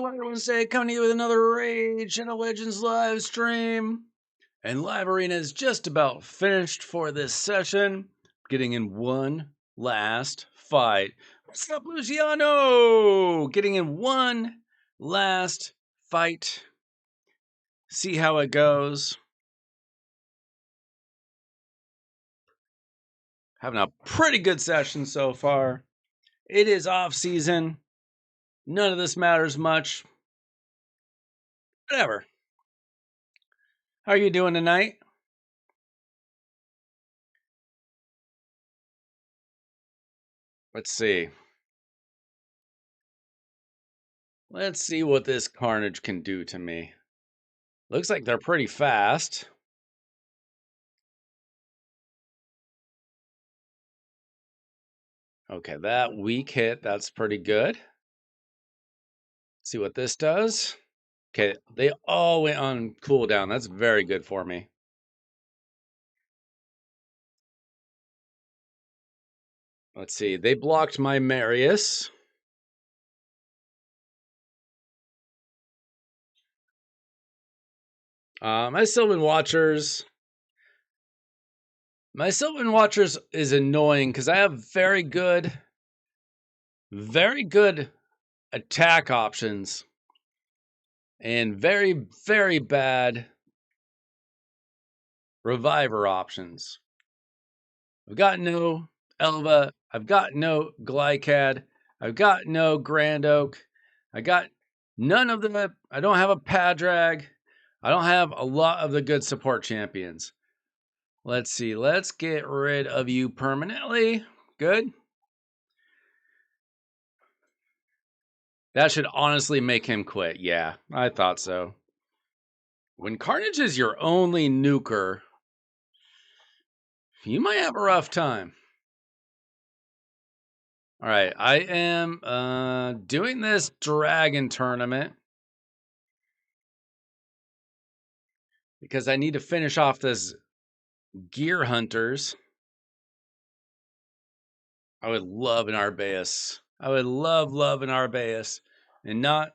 Wednesday, coming to you with another Rage and a Legends live stream. And Live Arena is just about finished for this session. Getting in one last fight. What's up, Luciano? Getting in one last fight. See how it goes. Having a pretty good session so far. It is off season. None of this matters much. Whatever. How are you doing tonight? Let's see. Let's see what this Carnage can do to me. Looks like they're pretty fast. Okay, that weak hit, that's pretty good. See what this does. Okay, they all went on cooldown. That's very good for me. Let's see. They blocked my Marius. My Sylvan Watchers. My Sylvan Watchers is annoying because I have very good attack options and very, very bad reviver options. I've got no Elva. I've got no Glycad. I've got no Grand Oak. I got none of the. I don't have a Padrag. I don't have a lot of the good support champions. Let's see. Let's get rid of you permanently. Good. That should honestly make him quit. Yeah, I thought so. When Carnage is your only nuker, you might have a rough time. All right, I am doing this dragon tournament because I need to finish off this Gear Hunters. I would love an Arbaeus. I would love an Arbaeus, and not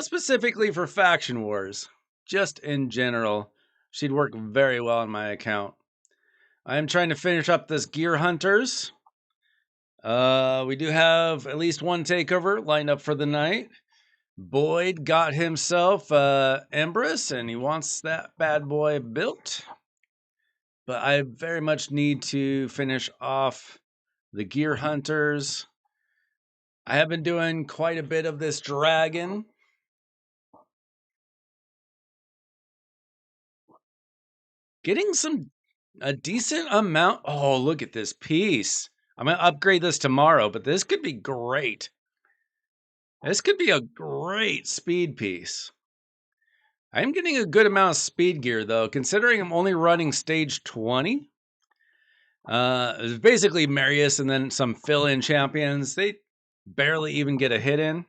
specifically for faction wars, just in general. She'd work very well on my account. I am trying to finish up this Gear Hunters. We do have at least one takeover lined up for the night. Boyd got himself Empress, and he wants that bad boy built. But I very much need to finish off the Gear Hunters. I have been doing quite a bit of this dragon. Getting a decent amount. Oh, look at this piece. I'm going to upgrade this tomorrow, but this could be great. This could be a great speed piece. I'm getting a good amount of speed gear, though, considering I'm only running stage 20. It's basically Marius and then some fill-in champions. They barely even get a hit in.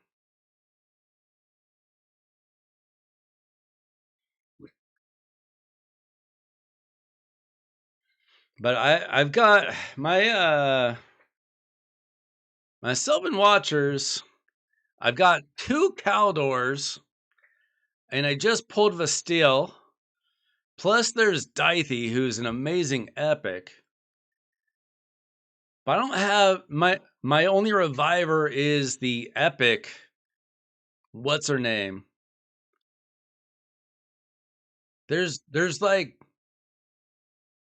But I've got my my Sylvan Watchers. I've got 2 Caldors, and I just pulled Vasteel. Plus, there's Dythe, who's an amazing epic. But I don't have my only reviver is the epic. What's her name? There's like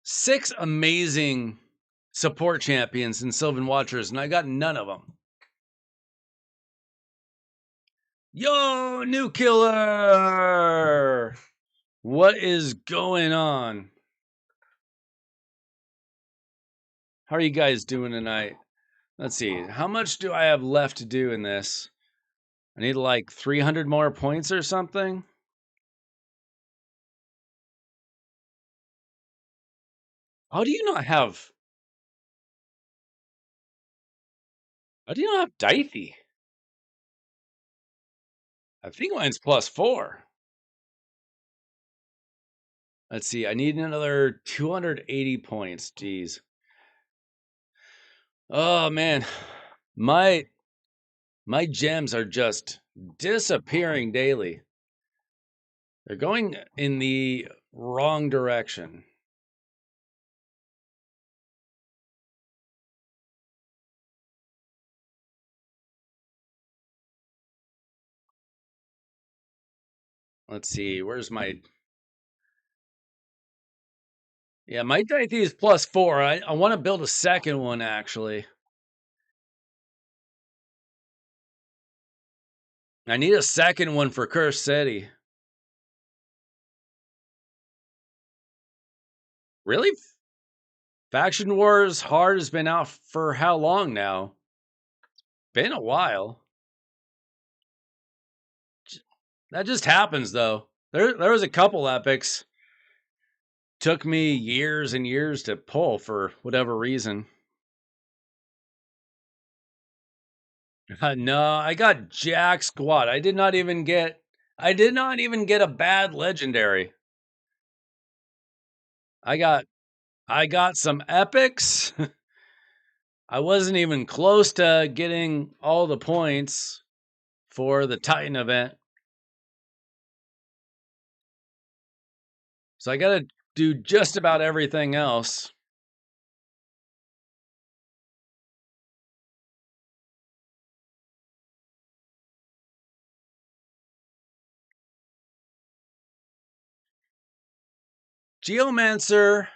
6 amazing support champions in Sylvan Watchers, and I got none of them. Yo, new killer! What is going on? How are you guys doing tonight? Let's see. How much do I have left to do in this? I need like 300 more points or something. How do you not have? How do you not have Dythy? I think mine's +4. Let's see. I need another 280 points. Jeez. Oh man, my my gems are just disappearing daily. They're going in the wrong direction. Let's see. Where's my? Yeah, my Dythy is +4. I want to build a second one actually. I need a second one for Curse City. Really? Faction Wars Hard has been out for how long now? Been a while. That just happens though. There was a couple epics. Took me years and years to pull for whatever reason. No, I got Jack Squad. I did not even get a bad legendary. I got some epics. I wasn't even close to getting all the points for the Titan event. So I got to do just about everything else. Geomancer.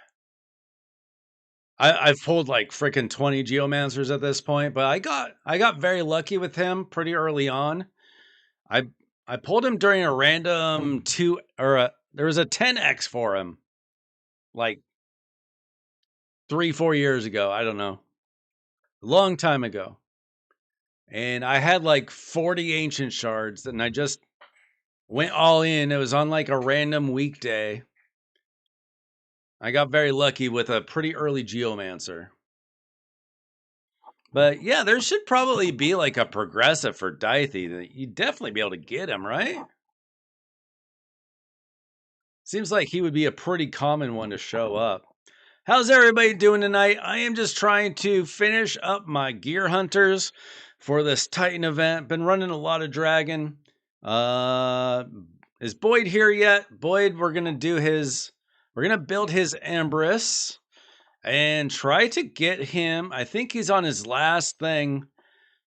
I've pulled like freaking 20 Geomancers at this point, but I got very lucky with him pretty early on. I I pulled him during a random there was a 10x for him like 3-4 years ago. I don't know. A long time ago. And I had like 40 ancient shards and I just went all in. It was on like a random weekday. I got very lucky with a pretty early Geomancer. But yeah, there should probably be like a progressive for Dythy that you'd definitely be able to get him, right? Seems like he would be a pretty common one to show up. How's everybody doing tonight? I am just trying to finish up my gear hunters for this Titan event. Been running a lot of dragon. Is Boyd here yet? Boyd, we're gonna build his Empress and try to get him. I think he's on his last thing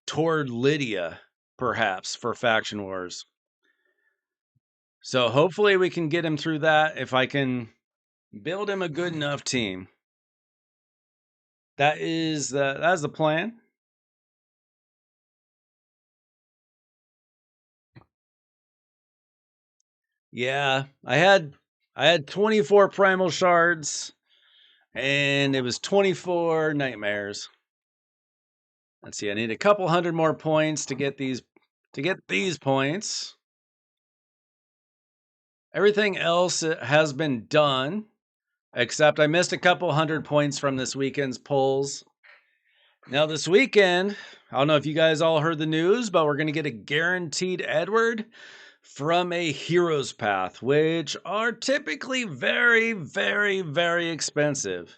toward Lydia, perhaps, for Faction Wars. So hopefully we can get him through that if I can build him a good enough team. That's the plan. Yeah, I had 24 primal shards and it was 24 nightmares. Let's see, I need a couple hundred more points to get these points. Everything else has been done, except I missed a couple hundred points from this weekend's polls. Now this weekend, I don't know if you guys all heard the news, but we're going to get a guaranteed Edward from a hero's path, which are typically very, very, very expensive.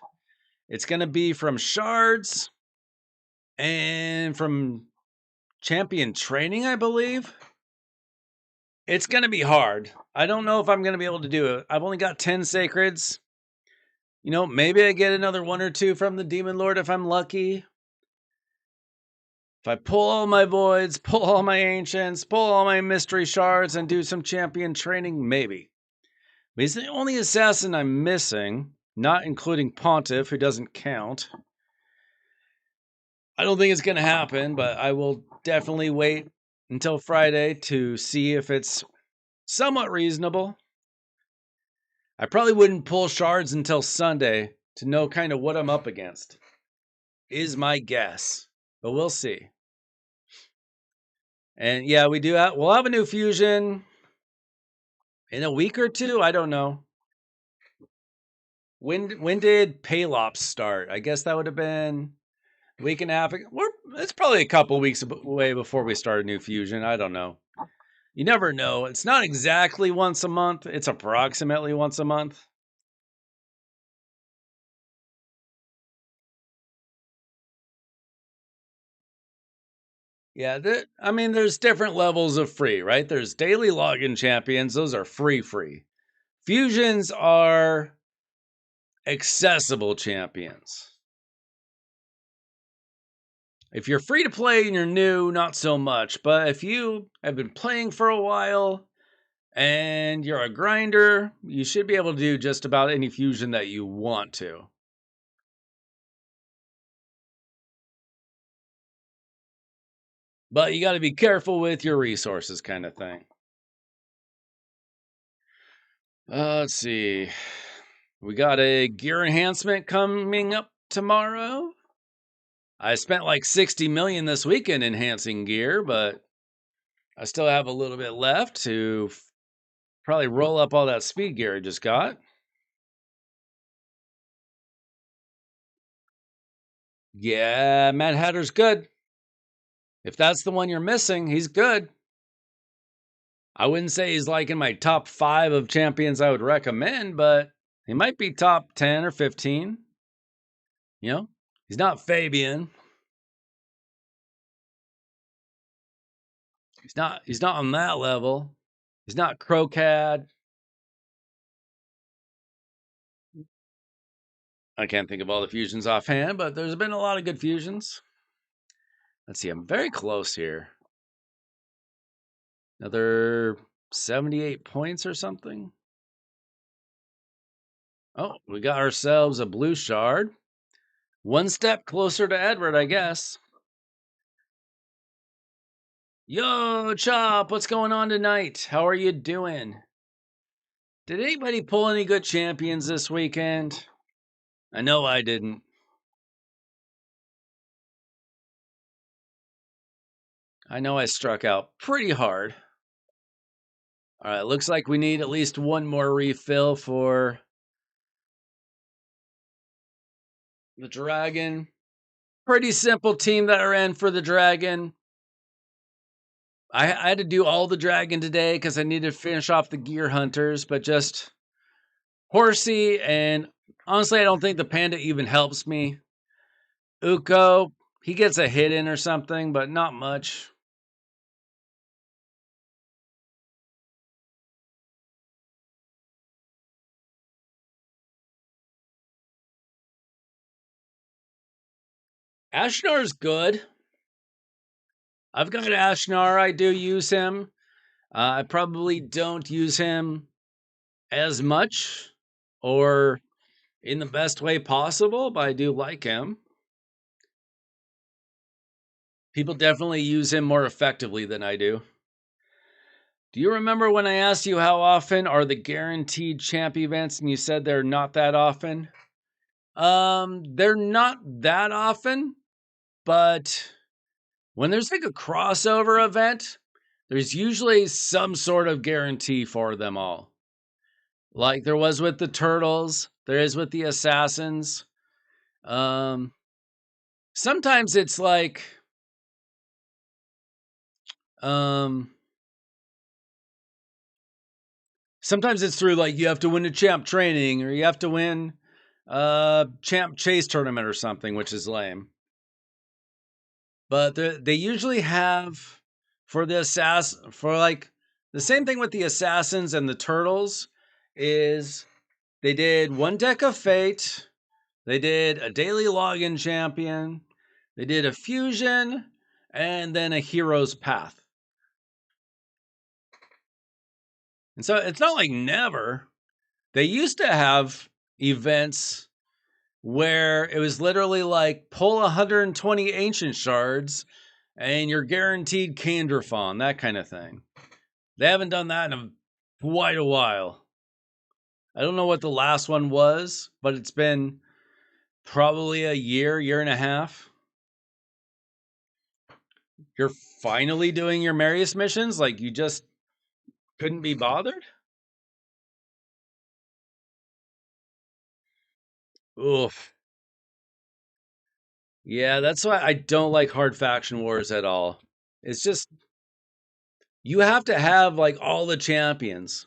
It's going to be from shards and from champion training, I believe. It's going to be hard. I don't know if I'm going to be able to do it. I've only got 10 sacreds. You know, maybe I get another 1 or 2 from the Demon Lord if I'm lucky. If I pull all my voids, pull all my ancients, pull all my mystery shards, and do some champion training, maybe. But he's the only assassin I'm missing, not including Pontiff, who doesn't count. I don't think it's going to happen, but I will definitely wait until Friday to see if it's somewhat reasonable. I probably wouldn't pull shards until Sunday to know kind of what I'm up against. is my guess, but we'll see. And yeah, we'll have a new fusion in a week or two. I don't know. When did Palops start? I guess that would have been a week and a half ago. It's probably a couple weeks away before we start a new fusion. I don't know. You never know. It's not exactly once a month. It's approximately once a month. Yeah, there's different levels of free, right? There's daily login champions. Those are free. Fusions are accessible champions. If you're free to play and you're new, not so much. But if you have been playing for a while and you're a grinder, you should be able to do just about any fusion that you want to. But you got to be careful with your resources, kind of thing. Let's see. We got a gear enhancement coming up tomorrow. I spent like 60 million this weekend enhancing gear, but I still have a little bit left to probably roll up all that speed gear I just got. Yeah, Mad Hatter's good. If that's the one you're missing, he's good. I wouldn't say he's like in my top 5 of champions I would recommend, but he might be top 10 or 15. You know, he's not Fabian. He's not on that level. He's not Crocad. I can't think of all the fusions offhand, but there's been a lot of good fusions. Let's see, I'm very close here. Another 78 points or something. Oh, we got ourselves a blue shard. One step closer to Edward, I guess. Yo, Chop, what's going on tonight? How are you doing? Did anybody pull any good champions this weekend? I know I didn't. I know I struck out pretty hard. All right, looks like we need at least one more refill for the dragon. Pretty simple team that I ran for the dragon. I had to do all the dragon today because I needed to finish off the gear hunters, but just Horsey, and honestly, I don't think the panda even helps me. Uko, he gets a hit in or something, but not much. Ashnar's good. I've got Ashnar. I do use him. I probably don't use him as much or in the best way possible, but I do like him. People definitely use him more effectively than I do. Do you remember when I asked you how often are the guaranteed champ events and you said they're not that often? They're not that often, but when there's like a crossover event, there's usually some sort of guarantee for them all. Like there was with the turtles, there is with the assassins. Um, Sometimes it's like, um, sometimes it's through like you have to win a champ training or you have to win a champ chase tournament or something, which is lame. But they usually have for like the same thing with the assassins and the turtles is they did one deck of fate, they did a daily login champion, they did a fusion, and then a hero's path. And so it's not like never. They used to have events where it was literally like pull 120 ancient shards and you're guaranteed Canderfawn, that kind of thing. They haven't done that in quite a while. I don't know what the last one was, but it's been Probably a year and a half. You're finally doing your Marius missions? Like you just couldn't be bothered? Oof. Yeah, that's why I don't like hard faction wars at all. It's just you have to have like all the champions.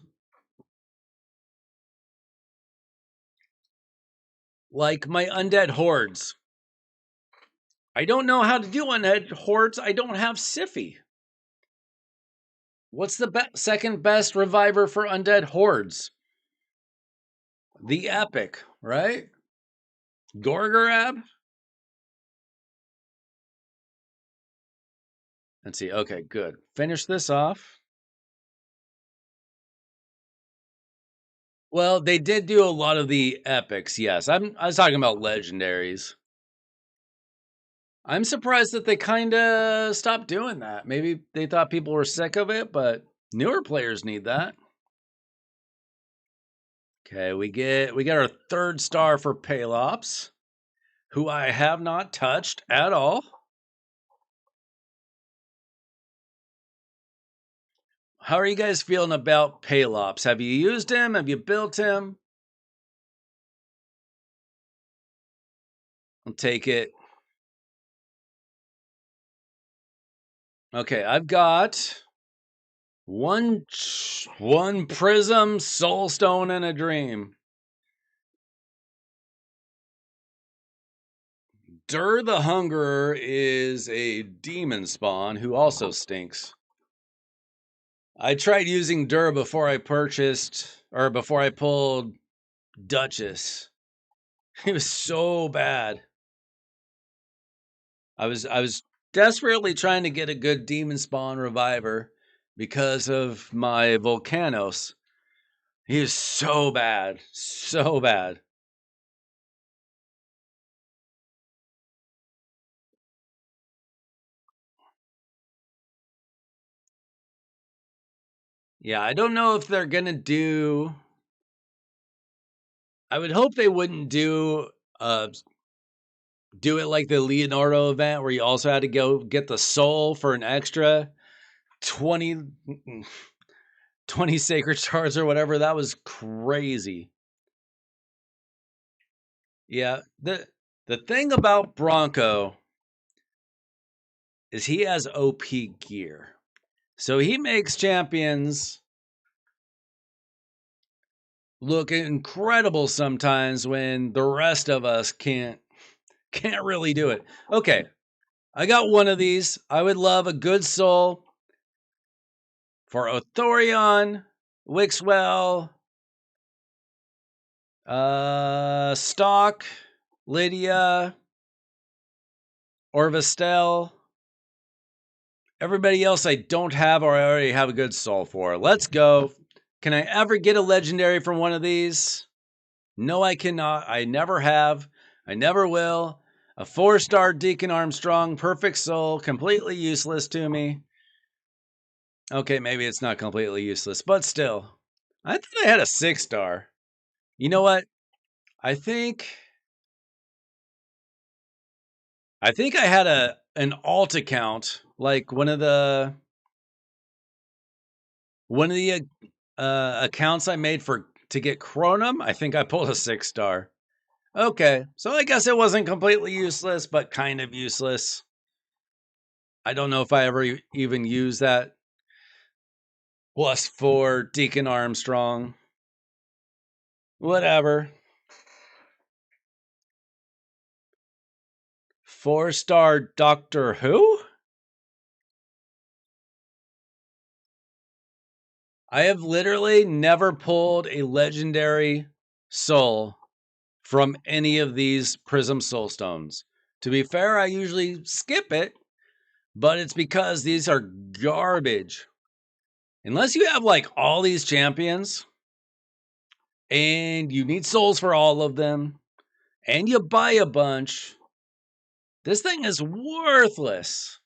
Like my undead hordes. I don't know how to do undead hordes. I don't have Siffy. What's the second best reviver for undead hordes? The epic, right? Gorgorab? Let's see. Okay, good. Finish this off. Well, they did do a lot of the epics, yes. I was talking about legendaries. I'm surprised that they kind of stopped doing that. Maybe they thought people were sick of it, but newer players need that. Okay, we get our third star for Palops, who I have not touched at all. How are you guys feeling about Palops? Have you used him? Have you built him? I'll take it. Okay, I've got one prism, soulstone, and a dream. Dur the Hungerer is a demon spawn who also stinks. I tried using Dur before I pulled Duchess. It was so bad. I was desperately trying to get a good demon spawn reviver because of my Volcanos. He is so bad. So bad. Yeah, I don't know if they're gonna do. I would hope they wouldn't do it like the Leonardo event where you also had to go get the soul for an extra 20, 20 sacred shards or whatever. That was crazy. Yeah, the thing about Bronco is he has OP gear. So he makes champions look incredible sometimes when the rest of us can't really do it. Okay, I got one of these. I would love a good soul for Othorion, Wixwell, Stock, Lydia, Orvestel. Everybody else I don't have or I already have a good soul for. Let's go. Can I ever get a legendary from one of these? No, I cannot. I never have. I never will. A 4-star Deacon Armstrong, perfect soul, completely useless to me. Okay, maybe it's not completely useless, but still. I thought I had a 6-star. You know what? I think I had an alt account, like one of the accounts I made to get Chronum. I think I pulled a 6-star. Okay, so I guess it wasn't completely useless, but kind of useless. I don't know if I ever even used that +4 Deacon Armstrong. Whatever. 4-star Doctor Who? I have literally never pulled a legendary soul from any of these Prism Soulstones. To be fair, I usually skip it, but it's because these are garbage. Unless you have like all these champions and you need souls for all of them and you buy a bunch, this thing is worthless.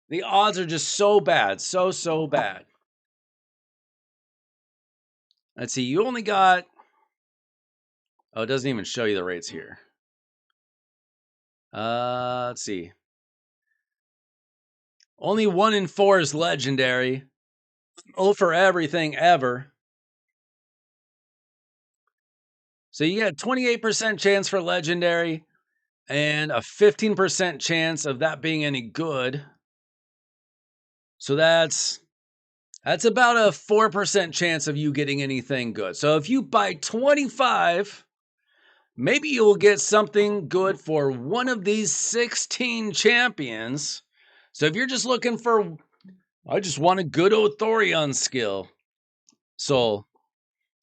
The odds are just so bad, so bad. Let's see, you only got Oh, it doesn't even show you the rates here. Let's see. Only 1 in 4 is legendary. Oh, for everything ever. So you get a 28% chance for legendary and a 15% chance of that being any good. So that's about a 4% chance of you getting anything good. So if you buy 25, maybe you'll get something good for one of these 16 champions. So if you're just looking for, I just want a good Othorion skill soul.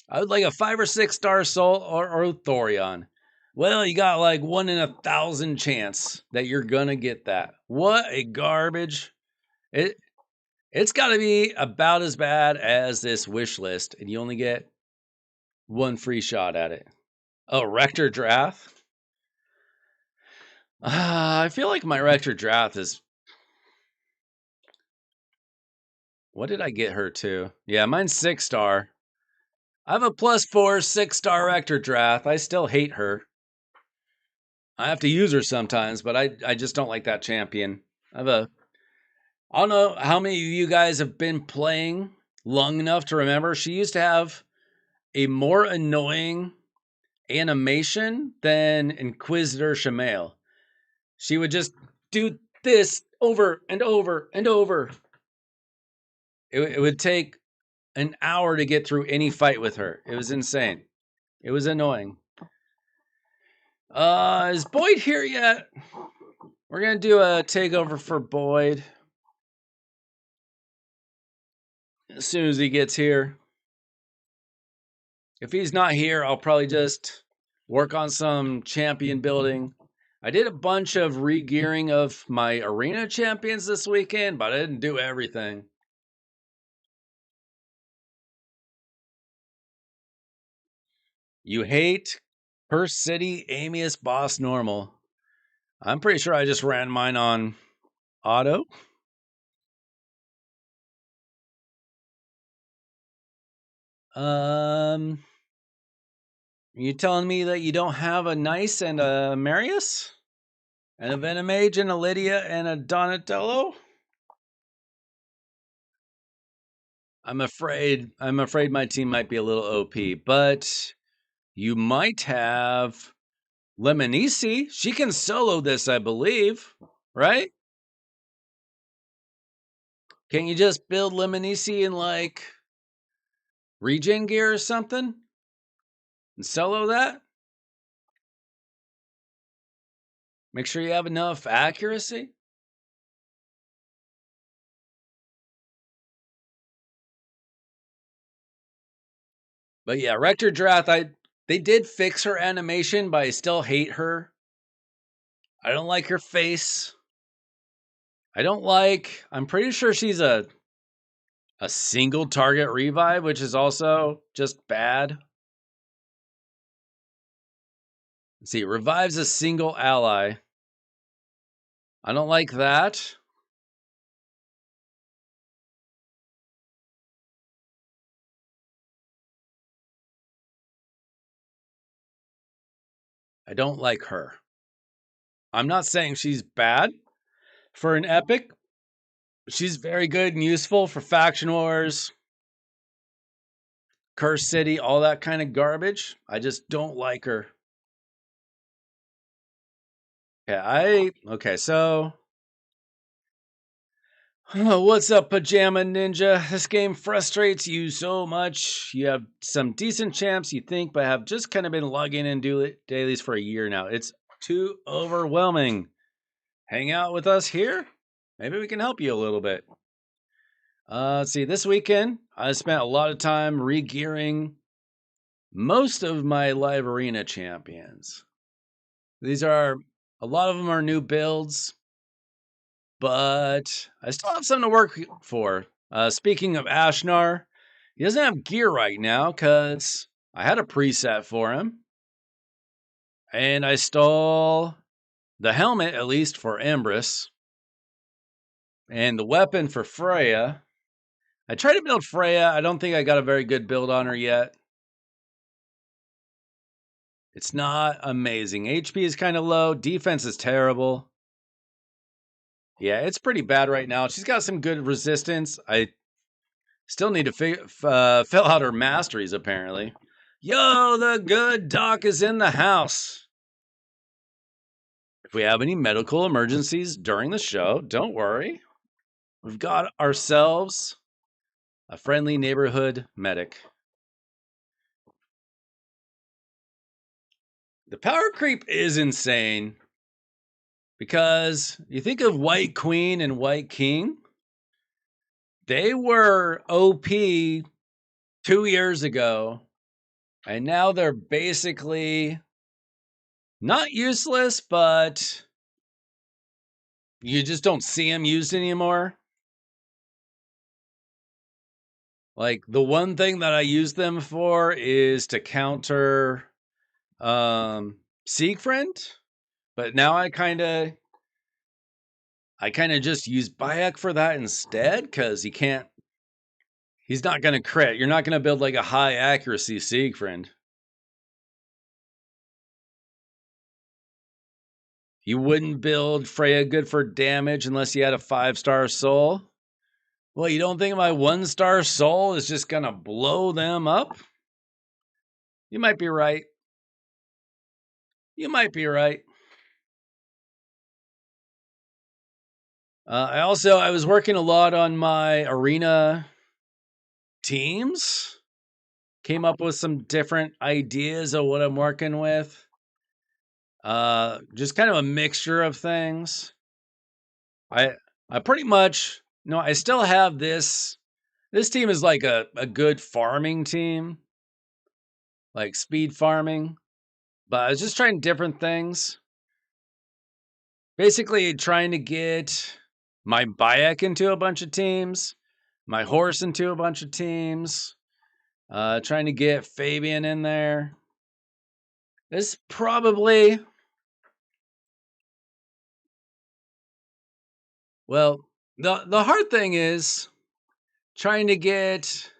I would like a 5 or 6 star soul or Thorion. Well, you got like 1 in 1,000 chance that you're gonna get that. What a garbage! It's got to be about as bad as this wish list, and you only get 1 free shot at it. Oh, Rector Drath. I feel like my Rector Drath is. What did I get her to? Yeah, mine's 6 star. I have a +4 6-star Rector Drath. I still hate her. I have to use her sometimes, but I just don't like that champion. I don't know how many of you guys have been playing long enough to remember. She used to have a more annoying animation than Inquisitor Shamail. She would just do this over and over and over. It would take an hour to get through any fight with her. It was insane. It was annoying. Is Boyd here yet? We're gonna do a takeover for Boyd as soon as he gets here. If he's not here, I'll probably just work on some champion building. I did a bunch of re-gearing of my arena champions this weekend, but I didn't do everything. You hate Curse City, Amius, Boss, Normal. I'm pretty sure I just ran mine on auto. Are you telling me that you don't have a Nice and a Marius? And a Venomage and a Lydia and a Donatello? I'm afraid my team might be a little OP, but you might have Lemonisi. She can solo this, I believe, right? Can't you just build Lemonisi in like regen gear or something and solo that? Make sure you have enough accuracy. But yeah, Rector Drath, they did fix her animation, but I still hate her. I don't like her face. I'm pretty sure she's a single target revive, which is also just bad. Let's see, revives a single ally. I don't like that. I don't like her. I'm not saying she's bad for an epic. She's very good and useful for faction wars, Curse City, all that kind of garbage. I just don't like her. Yeah, okay, so what's up, Pajama Ninja? This game frustrates you so much. You have some decent champs, you think, but have just kind of been logging in dailies for a year now. It's too overwhelming. Hang out with us here. Maybe we can help you a little bit. Let's see, this weekend, I spent a lot of time re-gearing most of my live arena champions. A lot of them are new builds, but I still have something to work for. Speaking of Ashnar, he doesn't have gear right now because I had a preset for him. And I stole the helmet, at least for Empress, and the weapon for Freya. I tried to build Freya. I don't think I got a very good build on her yet. It's not amazing. HP is kind of low. Defense is terrible. Yeah, it's pretty bad right now. She's got some good resistance. I still need to fill out her masteries, apparently. Yo, the good doc is in the house. If we have any medical emergencies during the show, don't worry. We've got ourselves a friendly neighborhood medic. The power creep is insane because you think of White Queen and White King. They were OP 2 years ago, and now they're basically not useless, but you just don't see them used anymore. Like, the one thing that I use them for is to counter Siegfried, but now I kind of just use Bayek for that instead, because he's not going to crit. You're not going to build like a high accuracy Siegfried. You wouldn't build Freya good for damage unless you had a 5-star soul. Well, you don't think my 1-star soul is just going to blow them up? You might be right. You might be right. I was working a lot on my arena teams. Came up with some different ideas of what I'm working with. Just kind of a mixture of things. I pretty much I still have this. This team is like a good farming team, like speed farming. But I was just trying different things. Basically, trying to get my Bayek into a bunch of teams, my horse into a bunch of teams, trying to get Fabian in there. This probably, well, the hard thing is trying to get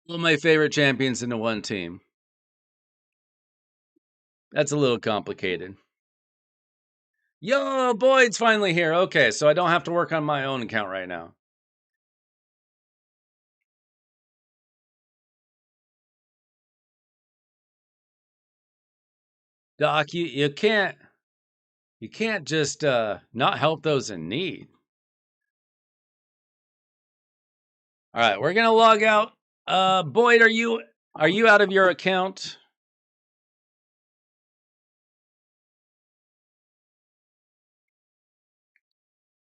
all my favorite champions into one team. That's a little complicated. Yo, Boyd's finally here. Okay, so I don't have to work on my own account right now. Doc, you can't just not help those in need. All right, we're gonna log out. Boyd, are you out of your account?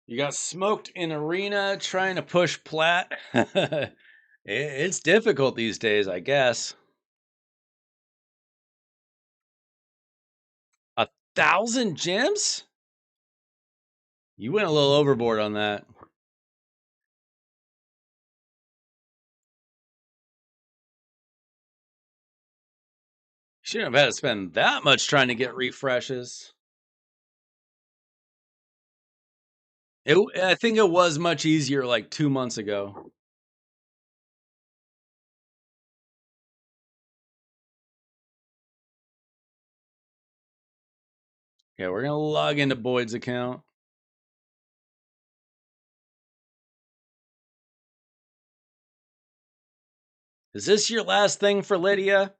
You got smoked in arena trying to push plat. It's difficult these days, I guess. 1,000 gems? You went a little overboard on that. Shouldn't have had to spend that much trying to get refreshes. I think it was much easier like 2 months ago. Okay, we're gonna log into Boyd's account. Is this your last thing for Lydia?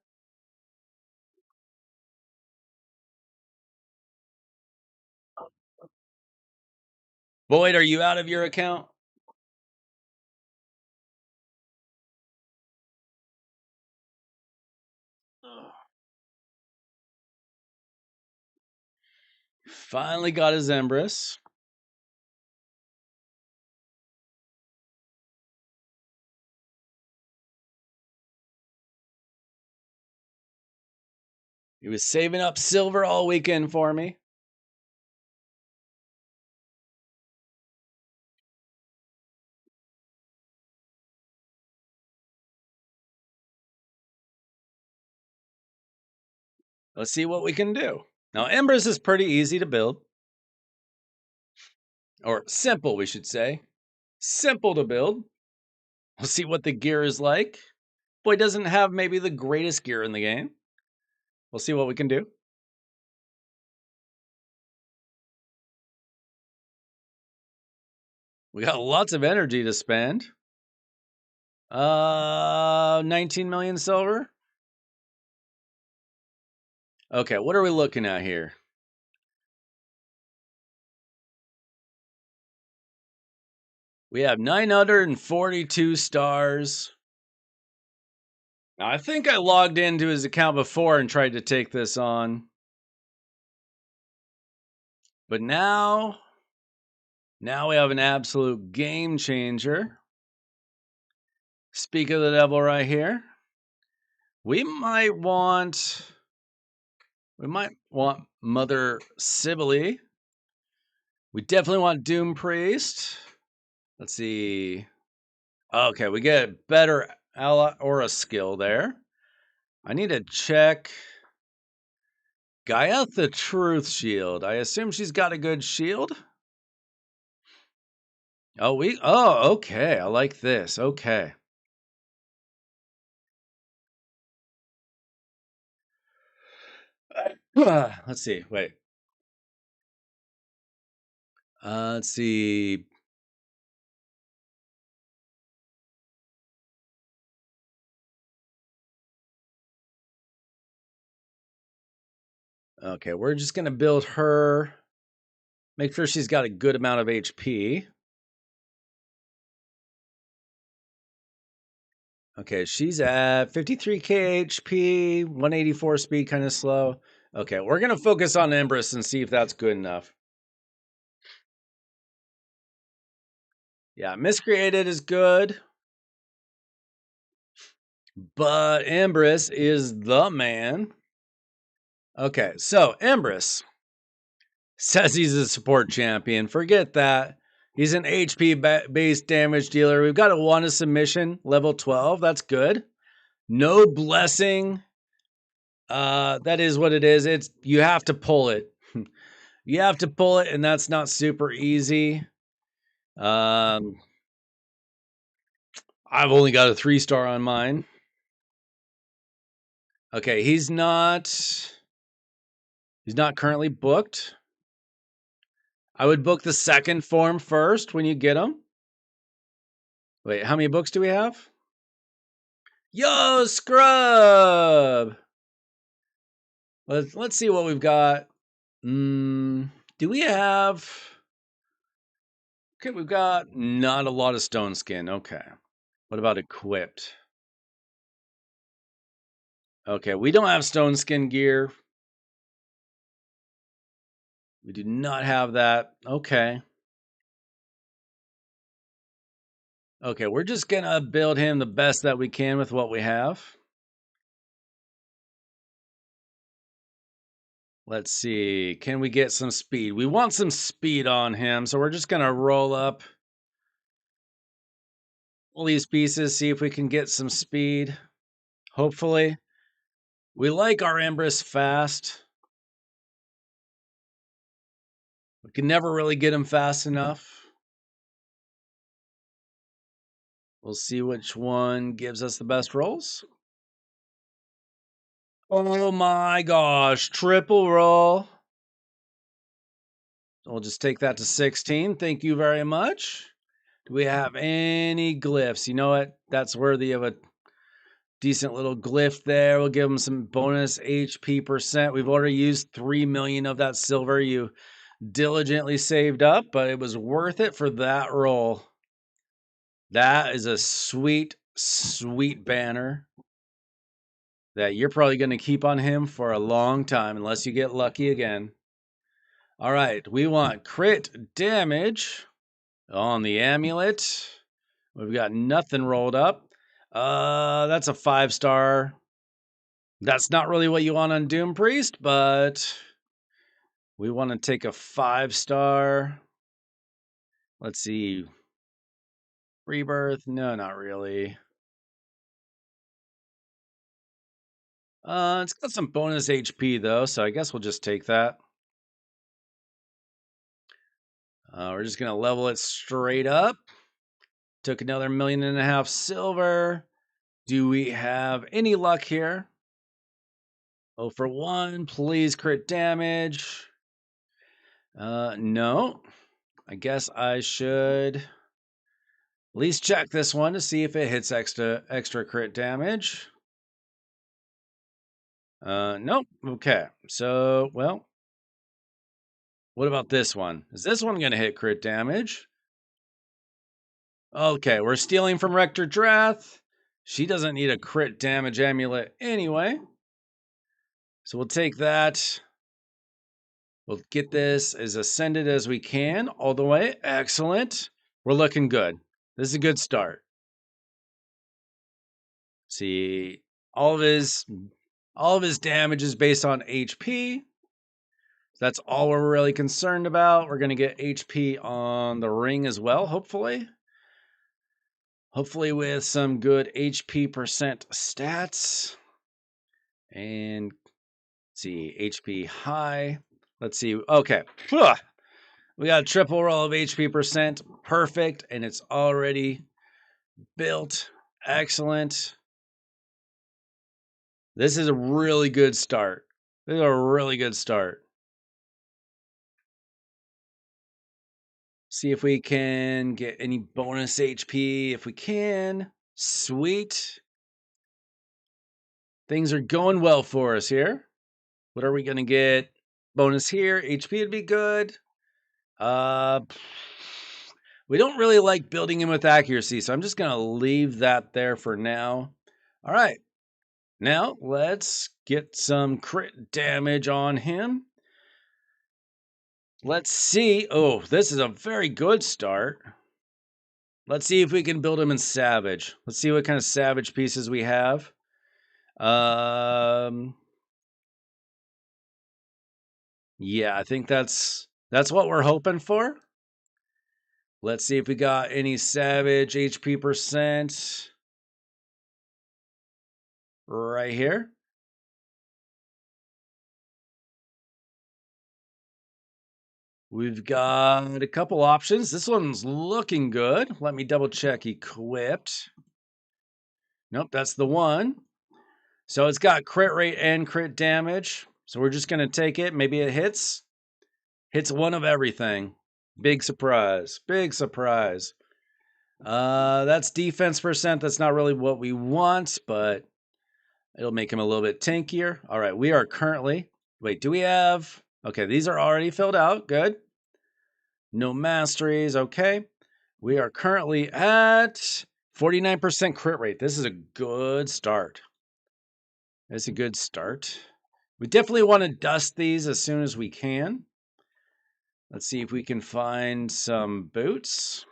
Boyd, are you out of your account? Finally got his Empress. He was saving up silver all weekend for me. Let's see what we can do. Now, Empress is pretty easy to build. Or simple, we should say. Simple to build. We'll see what the gear is like. Boy doesn't have maybe the greatest gear in the game. We'll see what we can do. We got lots of energy to spend. 19 million silver. Okay, what are we looking at here? We have 942 stars. Now, I think I logged into his account before and tried to take this on. But now we have an absolute game changer. Speak of the devil right here. We might want Mother Sibylle. We definitely want Doom Priest. Let's see. Okay, we get a better aura skill there. I need to check Gaia the Truth Shield. I assume she's got a good shield. Oh, okay. I like this. Okay. Let's see. Wait. Let's see. Okay, we're just gonna build her. Make sure she's got a good amount of HP. Okay, she's at 53k HP, 184 speed, kind of slow. Okay, we're gonna focus on Empress and see if that's good enough. Yeah, Miscreated is good, but Empress is the man. Okay, so Empress says he's a support champion. Forget that. He's an HP based damage dealer. We've got a one a submission, level 12. That's good. No blessing. That is what it is. It's you have to pull it. You have to pull it, and that's not super easy. I've only got a 3-star on mine. Okay, he's not currently booked. I would book the second form first when you get him. Wait, how many books do we have? Yo, Scrub! Let's see what we've got. Do we have... Okay, we've got not a lot of stone skin. Okay. What about equipped? Okay, we don't have stone skin gear. We do not have that. Okay. Okay, we're just gonna build him the best that we can with what we have. Let's see. Can we get some speed? We want some speed on him, so we're just gonna roll up all these pieces, see if we can get some speed. Hopefully. We like our Empress fast. We can never really get him fast enough. We'll see which one gives us the best rolls. Oh my gosh, triple roll. We'll just take that to 16. Thank you very much. Do we have any glyphs? You know what? That's worthy of a decent little glyph there. We'll give them some bonus HP percent. We've already used 3 million of that silver you diligently saved up, but it was worth it for that roll. That is a sweet, sweet banner that you're probably going to keep on him for a long time unless you get lucky again. All right, we want crit damage on the amulet. We've got nothing rolled up. That's a 5-star. That's not really what you want on Doom Priest, but we want to take a 5-star. Let's see. Rebirth? No, not really. It's got some bonus HP though, so I guess we'll just take that. We're just gonna level it straight up. Took another 1.5 million silver. Do we have any luck here? Oh, for 1, please crit damage. No. I guess I should at least check this one to see if it hits extra crit damage. Nope. Okay. So, well, what about this one? Is this one going to hit crit damage? Okay, we're stealing from Rector Drath. She doesn't need a crit damage amulet anyway. So we'll take that. We'll get this as ascended as we can all the way. Excellent. We're looking good. This is a good start. See, all of his damage is based on HP. That's all we're really concerned about. We're going to get HP on the ring as well, hopefully. Hopefully with some good HP percent stats. And let's see, HP high. Let's see. Okay. We got a triple roll of HP percent. Perfect. And it's already built. Excellent. This is a really good start. This is a really good start. See if we can get any bonus HP. If we can. Sweet. Things are going well for us here. What are we going to get? Bonus here. HP would be good. We don't really like building him with accuracy, so I'm just going to leave that there for now. All right. Now, let's get some crit damage on him. Let's see. Oh, this is a very good start. Let's see if we can build him in Savage. Let's see what kind of Savage pieces we have. Yeah, I think that's what we're hoping for. Let's see if we got any Savage HP percent right here. We've got a couple options. This one's looking good. Let me double check equipped. Nope, that's the one. So it's got crit rate and crit damage. So we're just going to take it. Maybe it hits. Hits one of everything. Big surprise. Big surprise. That's defense percent. That's not really what we want, but it'll make him a little bit tankier. All right, we are currently... Wait, do we have... Okay, these are already filled out. Good. No masteries. Okay. We are currently at 49% crit rate. This is a good start. It's a good start. We definitely want to dust these as soon as we can. Let's see if we can find some boots.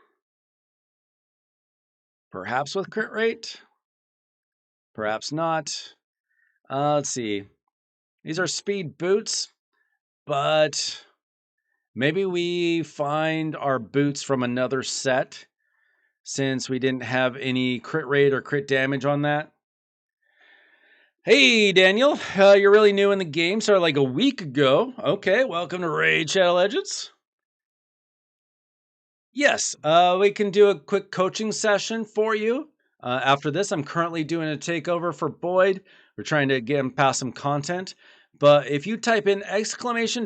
Perhaps with crit rate. Perhaps not. Let's see. These are speed boots, but maybe we find our boots from another set since we didn't have any crit rate or crit damage on that. Hey, Daniel, you're really new in the game, started like a week ago. Okay, welcome to Raid Shadow Legends. Yes, we can do a quick coaching session for you. After this, I'm currently doing a takeover for Boyd. We're trying to get him past some content. But if you type in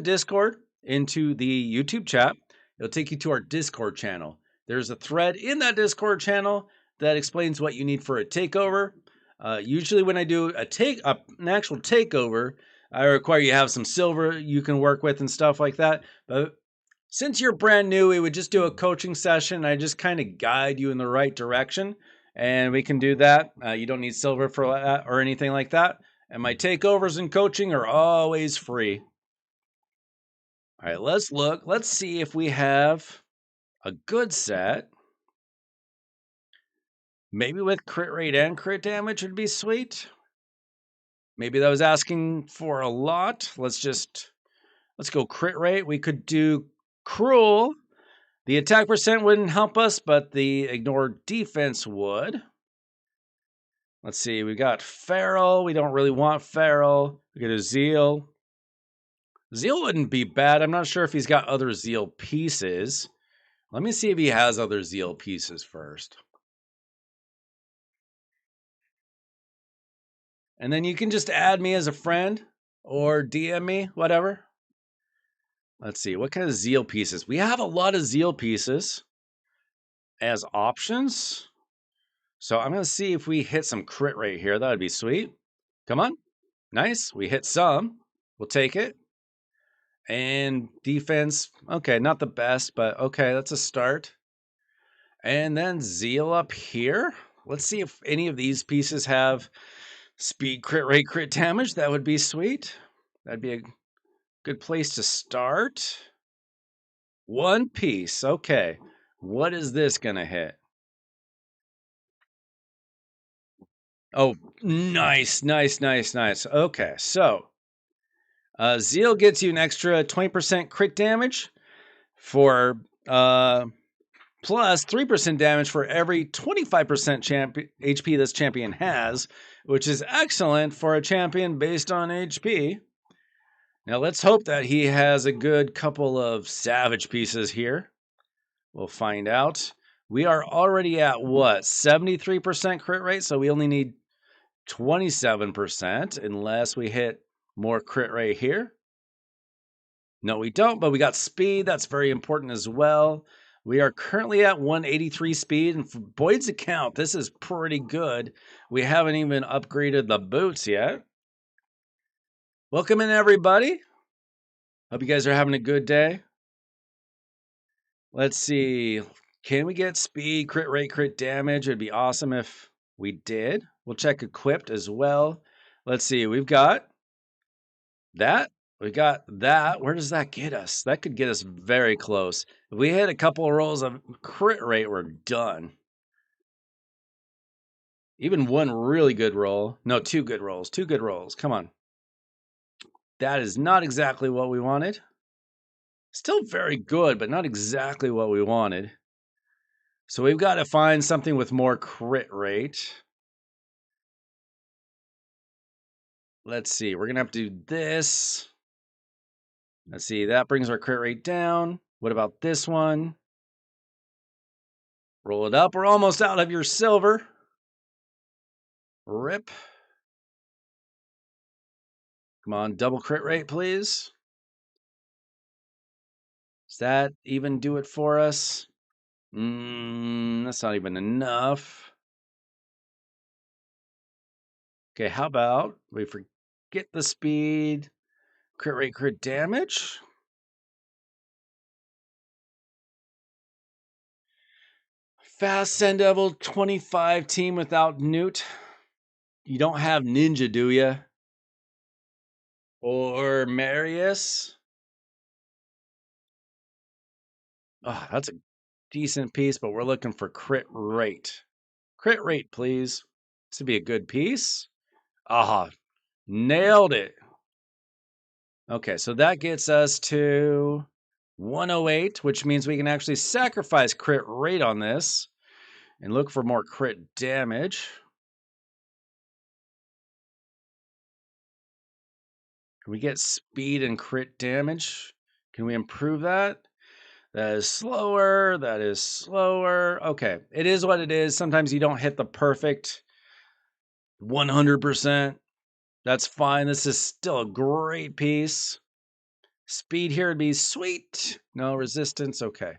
!Discord into the YouTube chat, it'll take you to our Discord channel. There's a thread in that Discord channel that explains what you need for a takeover. Usually when I do an actual takeover, I require you have some silver you can work with and stuff like that. But since you're brand new, we would just do a coaching session. I just kind of guide you in the right direction, and we can do that. You don't need silver for that or anything like that. And my takeovers and coaching are always free. All right, let's look. Let's see if we have a good set. Maybe with crit rate and crit damage would be sweet. Maybe that was asking for a lot. Let's go crit rate. We could do cruel. The attack percent wouldn't help us, but the ignore defense would. Let's see. We got feral. We don't really want feral. We got a zeal. Zeal wouldn't be bad. I'm not sure if he's got other zeal pieces. Let me see if he has other zeal pieces first. And then you can just add me as a friend or DM me, whatever. Let's see, what kind of zeal pieces? We have a lot of zeal pieces as options. So I'm going to see if we hit some crit rate here. That would be sweet. Come on. Nice. We hit some. We'll take it. And defense, okay, not the best, but okay, that's a start. And then zeal up here. Let's see if any of these pieces have speed, crit rate, crit damage. That would be sweet. That'd be a good place to start. One piece. Okay. What is this going to hit? Oh, nice, nice, nice, nice. Okay, so Zeal gets you an extra 20% crit damage for plus 3% damage for every 25% HP this champion has, which is excellent for a champion based on HP. Now let's hope that he has a good couple of savage pieces here. We'll find out. We are already at what? 73% crit rate, so we only need 27% unless we hit more crit rate here. No, we don't, but we got speed. That's very important as well. We are currently at 183 speed, and for Boyd's account, this is pretty good. We haven't even upgraded the boots yet. Welcome in, everybody. Hope you guys are having a good day. Let's see. Can we get speed, crit rate, crit damage? It'd be awesome if we did. We'll check equipped as well. Let's see. We've got that. We got that. Where does that get us? That could get us very close. If we hit a couple of rolls of crit rate, we're done. Even one really good roll. No, two good rolls. Two good rolls. Come on. That is not exactly what we wanted. Still very good, but not exactly what we wanted. So we've got to find something with more crit rate. Let's see. We're going to have to do this. Let's see. That brings our crit rate down. What about this one? Roll it up. We're almost out of your silver. Rip. Come on, double crit rate, please. Does that even do it for us? That's not even enough. Okay, how about we forget the speed, crit rate, crit damage? Fast Send Devil 25 team without Newt. You don't have Ninja, do you? Or Marius? Oh, that's a decent piece, but we're looking for crit rate. Crit rate, please. This would be a good piece. Ah, nailed it. Okay, so that gets us to 108, which means we can actually sacrifice crit rate on this and look for more crit damage. Can we get speed and crit damage? Can we improve that? That is slower. That is slower. Okay, it is what it is. Sometimes you don't hit the perfect 100%. That's fine. This is still a great piece. Speed here would be sweet. No resistance. Okay,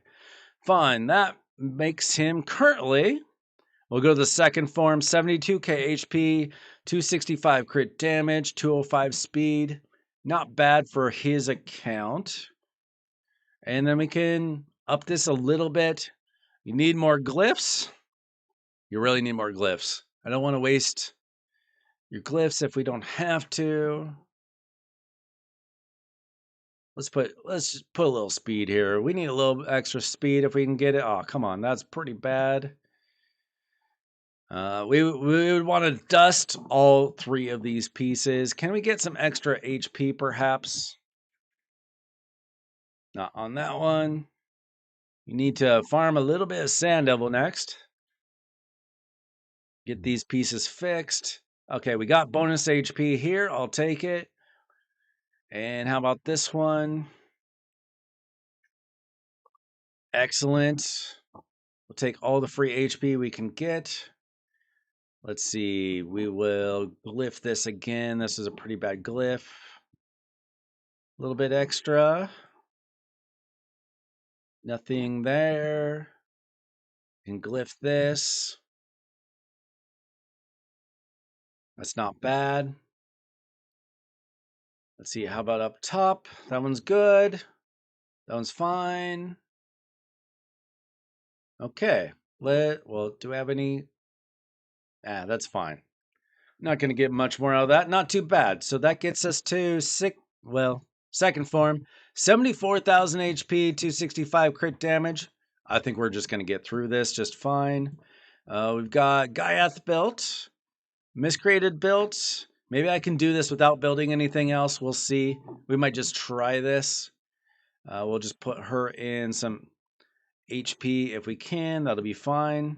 fine. That makes him currently, we'll go to the second form, 72k HP, 265 crit damage, 205 speed. Not bad for his account. And then we can up this a little bit. You need more glyphs. You really need more glyphs. I don't want to waste your glyphs if we don't have to. Let's just put a little speed here. We need a little extra speed if we can get it. Oh, come on. That's pretty bad. We would want to dust all three of these pieces. Can we get some extra HP perhaps? Not on that one. You need to farm a little bit of Sand Devil next. Get these pieces fixed. Okay, we got bonus HP here. I'll take it. And how about this one? Excellent. We'll take all the free HP we can get. Let's see. We will glyph this again. This is a pretty bad glyph. A little bit extra. Nothing there. And glyph this. That's not bad. Let's see. How about up top? That one's good. That one's fine. Okay. Well, do we have any? That's fine. Not going to get much more out of that. Not too bad. So that gets us to second form. 74,000 HP, 265 crit damage. I think we're just going to get through this just fine. We've got Gaiath built, Miscreated built. Maybe I can do this without building anything else. We'll see. We might just try this. We'll just put her in some HP if we can. That'll be fine.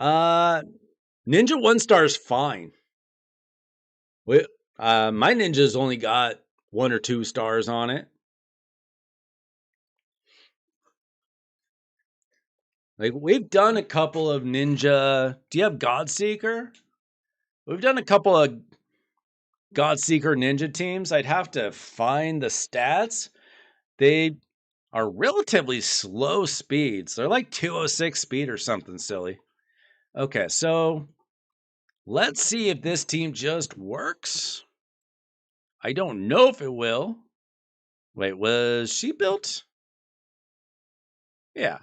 Ninja 1-star is fine. My ninja's only got 1 or 2 stars on it. Like, we've done a couple of ninja. Do you have Godseeker? We've done a couple of Godseeker ninja teams. I'd have to find the stats. They are relatively slow speeds. They're like 206 speed or something silly. Okay, so let's see if this team just works. I don't know if it will. Wait, was she built? Yeah.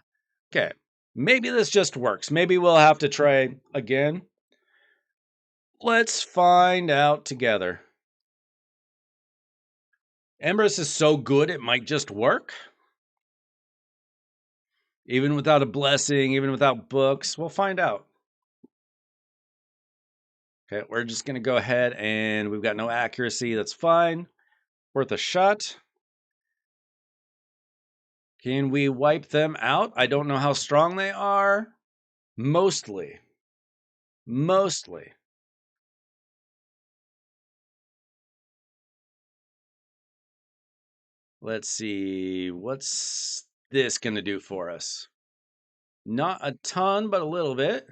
Okay. Maybe this just works. Maybe we'll have to try again. Let's find out together. Empress is so good it might just work. Even without a blessing, even without books, we'll find out. Okay, we're just going to go ahead and we've got no accuracy. That's fine. Worth a shot. Can we wipe them out? I don't know how strong they are. Mostly. Let's see. What's this going to do for us? Not a ton, but a little bit.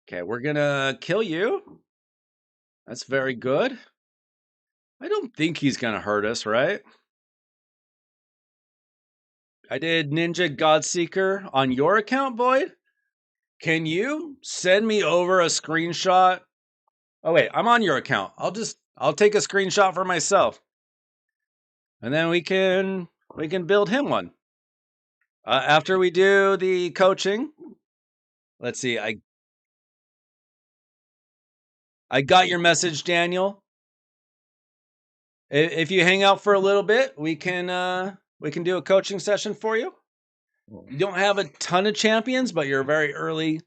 Okay, we're going to kill you. That's very good. I don't think he's going to hurt us, right? I did Ninja Godseeker on your account, Boyd. Can you send me over a screenshot? Oh wait, I'm on your account. I'll take a screenshot for myself. And then we can build him one. After we do the coaching. Let's see. I got your message, Daniel. If you hang out for a little bit, we can do a coaching session for you. You don't have a ton of champions, but you're a very early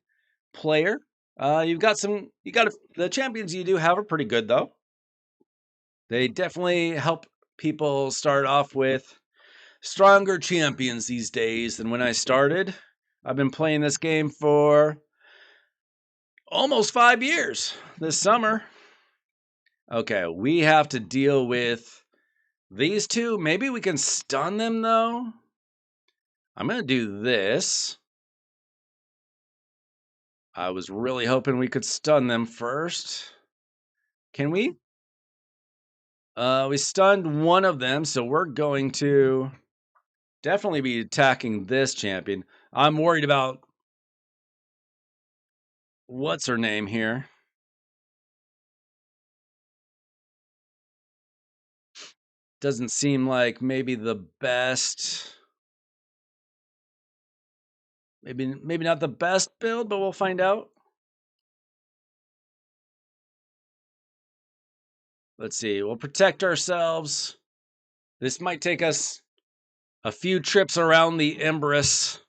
player. The champions you do have are pretty good though. They definitely help people start off with stronger champions these days than when I started. I've been playing this game for almost 5 years this summer. Okay, we have to deal with these two. Maybe we can stun them though. I'm going to do this. I was really hoping we could stun them first. Can we? We stunned one of them, so we're going to definitely be attacking this champion. I'm worried about what's her name here. Doesn't seem like maybe the best. Maybe not the best build, but we'll find out. Let's see. We'll protect ourselves. This might take us a few trips around the Empress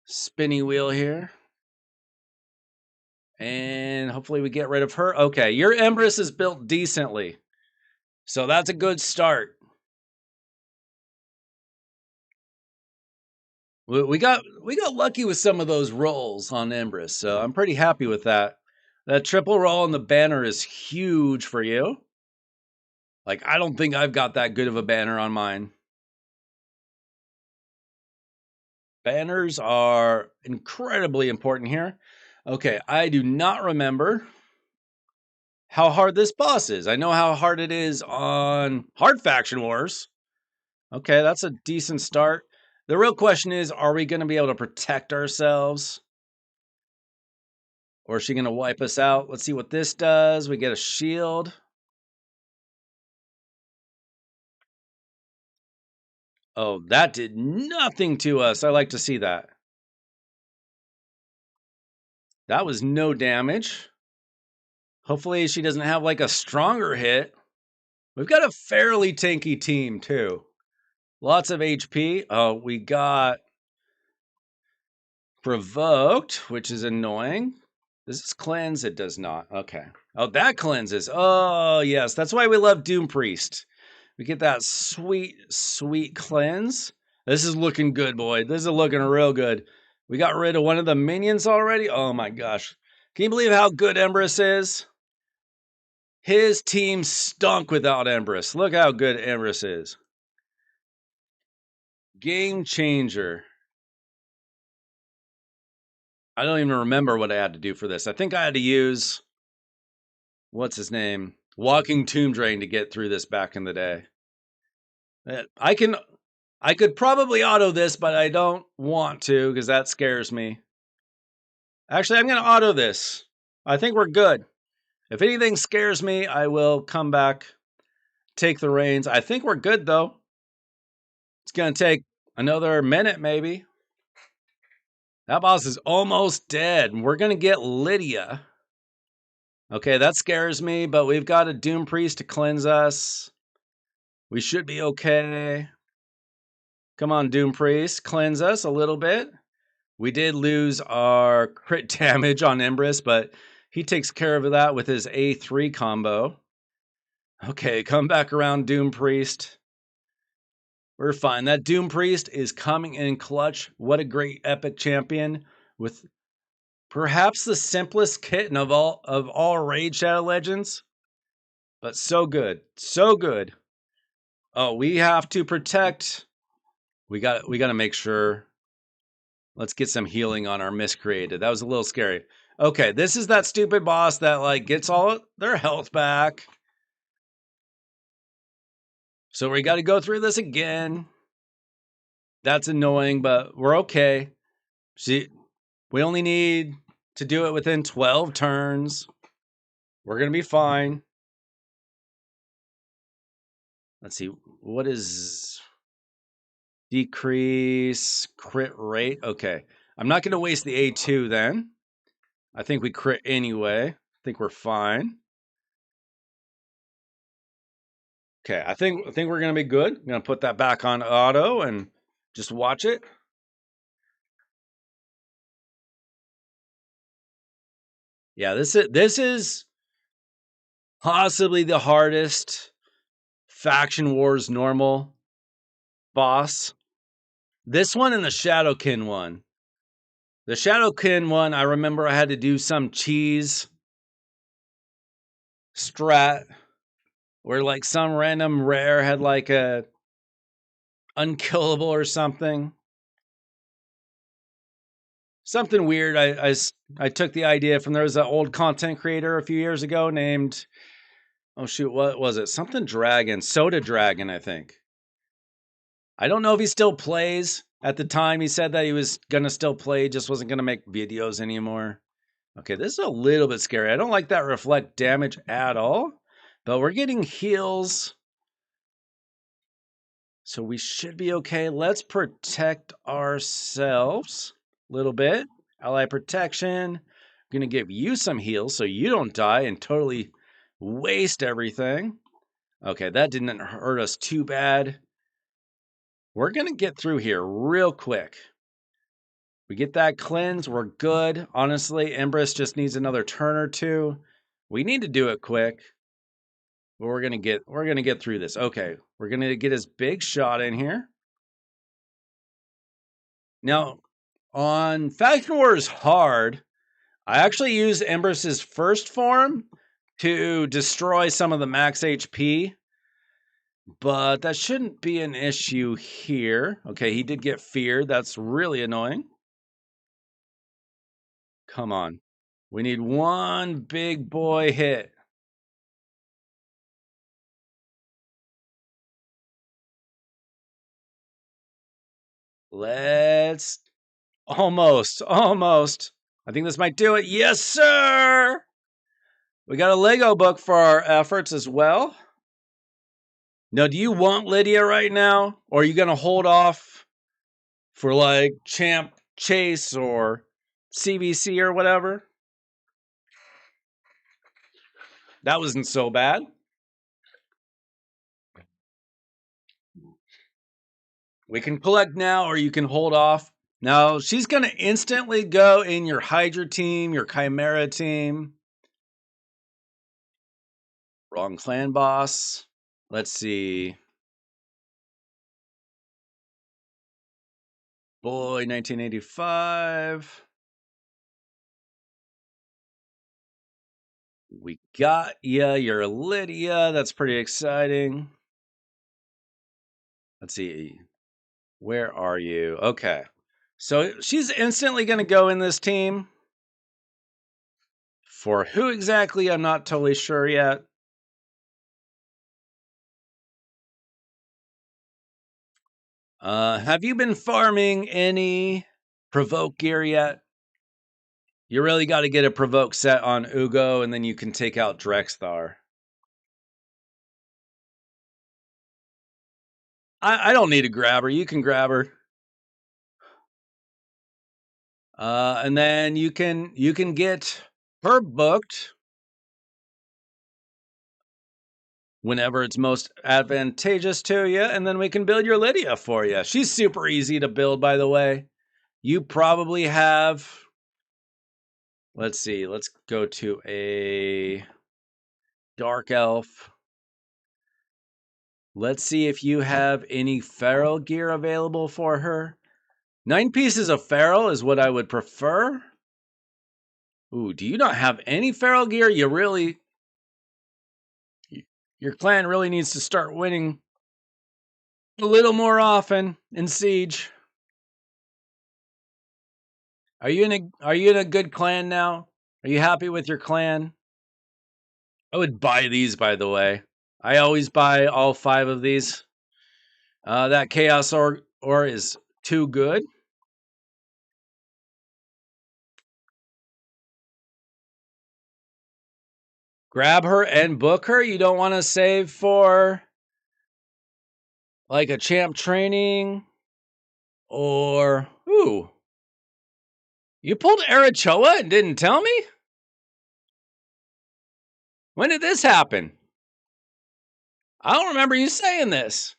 spinny wheel here. And hopefully we get rid of her. Okay, your Empress is built decently. So that's a good start. We got lucky with some of those rolls on Empress, so I'm pretty happy with that. That triple roll on the banner is huge for you. Like, I don't think I've got that good of a banner on mine. Banners are incredibly important here. Okay, I do not remember how hard this boss is. I know how hard it is on Hard Faction Wars. Okay, that's a decent start. The real question is, are we going to be able to protect ourselves? Or is she going to wipe us out? Let's see what this does. We get a shield. Oh, that did nothing to us. I like to see that. That was no damage. Hopefully she doesn't have like a stronger hit. We've got a fairly tanky team too. Lots of HP. Oh, we got provoked, which is annoying. Does this cleanse? It does not. Okay. Oh, that cleanses. Oh, yes. That's why we love Doom Priest. We get that sweet, sweet cleanse. This is looking good, boy. This is looking real good. We got rid of one of the minions already. Oh, my gosh. Can you believe how good Empress is? His team stunk without Empress. Look how good Empress is. Game changer. I don't even remember what I had to do for this. I think I had to use, what's his name? Walking Tomb Drain to get through this back in the day. I could probably auto this, but I don't want to because that scares me. Actually, I'm going to auto this. I think we're good. If anything scares me, I will come back, take the reins. I think we're good, though. It's going to take another minute, maybe. That boss is almost dead. We're going to get Lydia. Okay, that scares me, but we've got a Doom Priest to cleanse us. We should be okay. Come on, Doom Priest, cleanse us a little bit. We did lose our crit damage on Empress, but he takes care of that with his A3 combo. Okay, come back around, Doom Priest. We're fine. That Doom Priest is coming in clutch. What a great epic champion with perhaps the simplest kitten of all Raid Shadow Legends. But so good. So good. Oh, we have to protect. We got to make sure. Let's get some healing on our miscreated. That was a little scary. Okay, this is that stupid boss that like gets all their health back. So we got to go through this again. That's annoying, but we're okay. See, we only need to do it within 12 turns. We're going to be fine. Let's see. What is decrease crit rate? Okay. I'm not going to waste the A2 then. I think we crit anyway. I think we're fine. Okay, I think we're gonna be good. I'm gonna put that back on auto and just watch it. Yeah, this is possibly the hardest Faction Wars normal boss. This one and the Shadowkin one. The Shadowkin one, I remember I had to do some cheese strat where like some random rare had like a unkillable or something. Something weird. I took the idea from there was an old content creator a few years ago named, oh shoot, what was it? Something Dragon, Soda Dragon, I think. I don't know if he still plays. At the time, he said that he was gonna still play, just wasn't gonna make videos anymore. Okay, this is a little bit scary. I don't like that reflect damage at all, but we're getting heals. So we should be okay. Let's protect ourselves a little bit. Ally protection. I'm going to give you some heals so you don't die and totally waste everything. Okay, that didn't hurt us too bad. We're going to get through here real quick. We get that cleanse. We're good. Honestly, Empress just needs another turn or two. We need to do it quick. But we're gonna get through this. Okay, we're gonna get his big shot in here. Now, on Faction Wars Hard, I actually used Empress's first form to destroy some of the max HP. But that shouldn't be an issue here. Okay, he did get feared. That's really annoying. Come on. We need one big boy hit. Let's almost. I think this might do it. Yes, sir. We got a Lego book for our efforts as well. Now, do you want Lydia right now? Or are you going to hold off for like Champ Chase or CBC or whatever? That wasn't so bad. We can collect now or you can hold off. Now, she's going to instantly go in your Hydra team, your Chimera team. Wrong clan boss. Let's see. Boy, 1985. We got ya. You're Lydia. That's pretty exciting. Let's see. Where are you? Okay. So she's instantly going to go in this team. For who exactly, I'm not totally sure yet. Have you been farming any provoke gear yet? You really got to get a provoke set on Ugo, and then you can take out Drexthar. I don't need to grab her. You can grab her. And then you can get her booked whenever it's most advantageous to you, and then we can build your Lydia for you. She's super easy to build, by the way. You probably have. Let's see. Let's go to a dark elf. Let's see if you have any feral gear available for her. 9 pieces of feral is what I would prefer. Ooh, do you not have any feral gear? Your clan really needs to start winning a little more often in Siege. Are you in a good clan now? Are you happy with your clan? I would buy these, by the way. I always buy all 5 of these. That Chaos or is too good. Grab her and book her. You don't want to save for like a champ training or ooh. You pulled Arachoa and didn't tell me? When did this happen? I don't remember you saying this.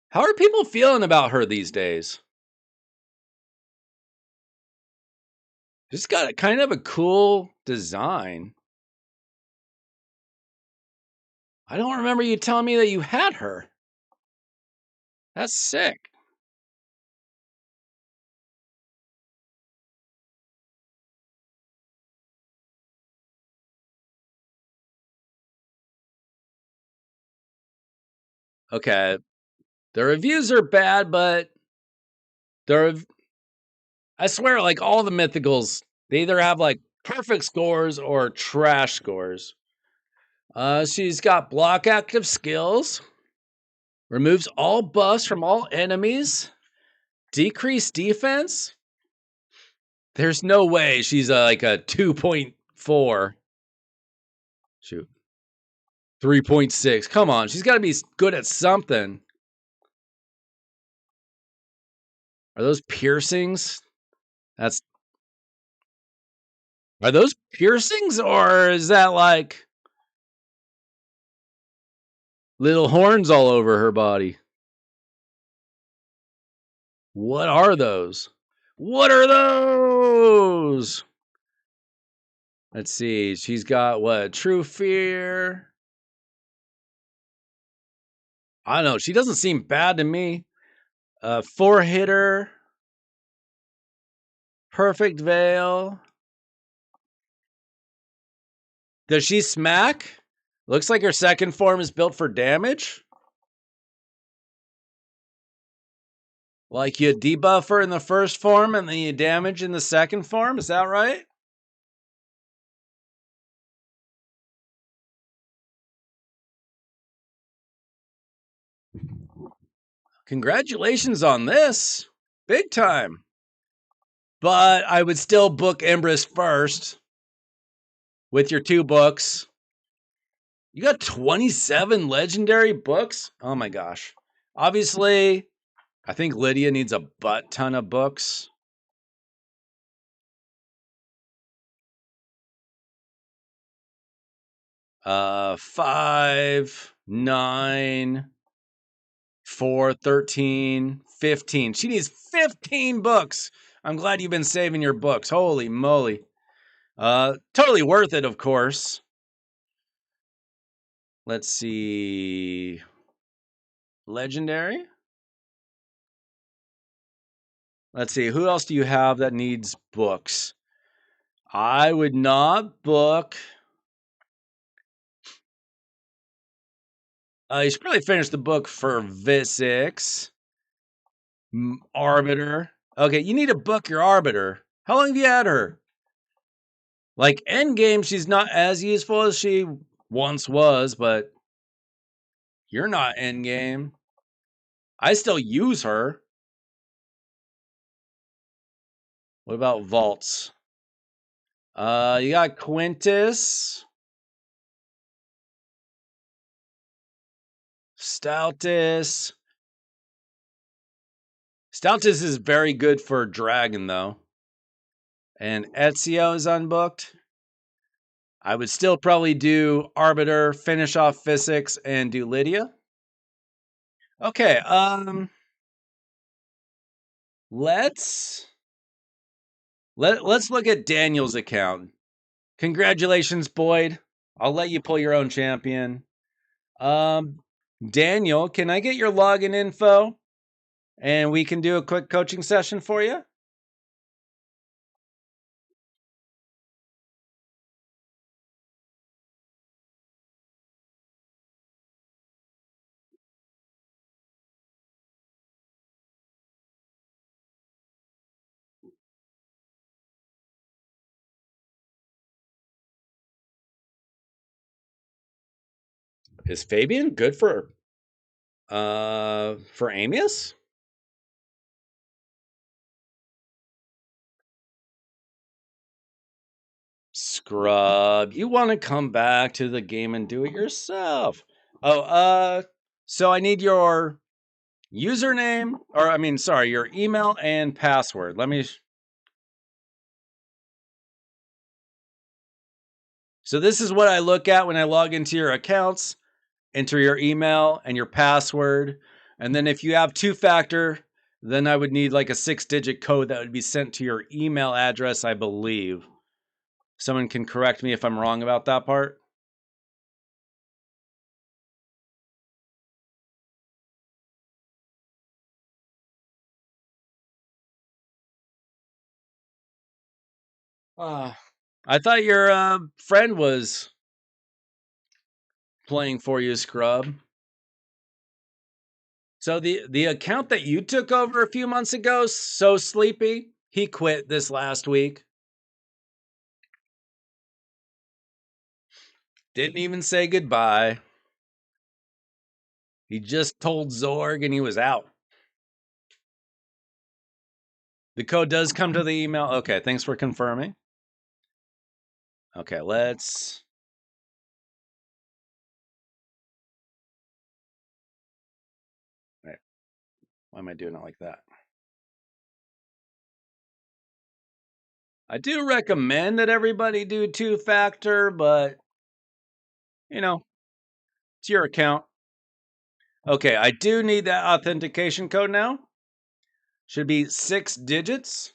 How are people feeling about her these days? Just got a kind of a cool design. I don't remember you telling me that you had her. That's sick. Okay. The reviews are bad, but I swear, like all the mythicals, they either have like perfect scores or trash scores. She's got block active skills, removes all buffs from all enemies, decreased defense. There's no way she's like a 2.4. Shoot. 3.6. Come on, she's got to be good at something. Are those piercings? Are those piercings or is that like little horns all over her body? What are those? What are those? Let's see. She's got what? True fear. I don't know. She doesn't seem bad to me. 4-hitter. Perfect veil. Does she smack? Looks like your second form is built for damage. Like you debuffer in the first form and then you damage in the second form. Is that right? Congratulations on this. Big time. But I would still book Empress first with your 2 books. You got 27 legendary books? Oh my gosh. Obviously, I think Lydia needs a butt ton of books. Uh, 5, 9, 4, 13, 15. She needs 15 books. I'm glad you've been saving your books. Holy moly. Totally worth it, of course. Let's see. Legendary? Let's see. Who else do you have that needs books? I would not book. You should probably finish the book for Visix. Arbiter. Okay, you need to book your Arbiter. How long have you had her? Like, endgame, she's not as useful as she once was, but you're not endgame. I still use her. What about vaults? You got Quintus. Stoutus. Stoutus is very good for Dragon, though. And Ezio is unbooked. I would still probably do Arbiter, finish off Physics, and do Lydia. Okay, let's look at Daniel's account. Congratulations, Boyd. I'll let you pull your own champion. Daniel, can I get your login info? And we can do a quick coaching session for you? Is Fabian good for Amius? Scrub, you want to come back to the game and do it yourself. Oh, so I need your username, or I mean, sorry, your email and password. Let me. So this is what I look at when I log into your accounts. Enter your email and your password, and then if you have 2-factor, then I would need like a 6-digit code that would be sent to your email address, I believe. Someone can correct me if I'm wrong about that part. I thought your friend was playing for you, Scrub. So the account that you took over a few months ago, So Sleepy, he quit this last week. Didn't even say goodbye. He just told Zorg and he was out. The code does come to the email. Okay, thanks for confirming. Okay, let's. Wait, why am I doing it like that? I do recommend that everybody do 2-factor, but you know, it's your account. Okay, I do need that authentication code now. Should be 6 digits.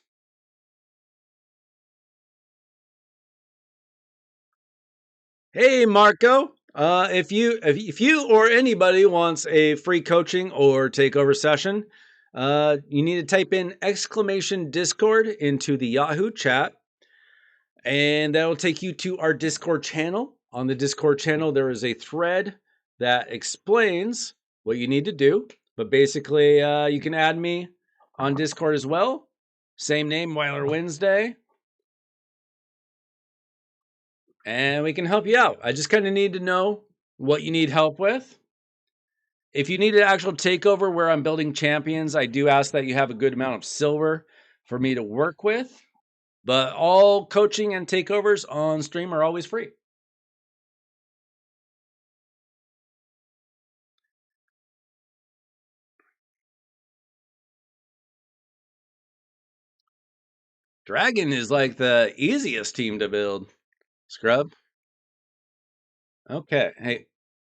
Hey, Marco. If you or anybody wants a free coaching or takeover session, you need to type in !Discord into the Yahoo chat, and that'll take you to our Discord channel. on the Discord channel, there is a thread that explains what you need to do. But basically, you can add me on Discord as well. Same name, Weiler Wednesday. And we can help you out. I just kind of need to know what you need help with. If you need an actual takeover where I'm building champions, I do ask that you have a good amount of silver for me to work with. But all coaching and takeovers on stream are always free. Dragon is like the easiest team to build. Scrub. Okay. Hey,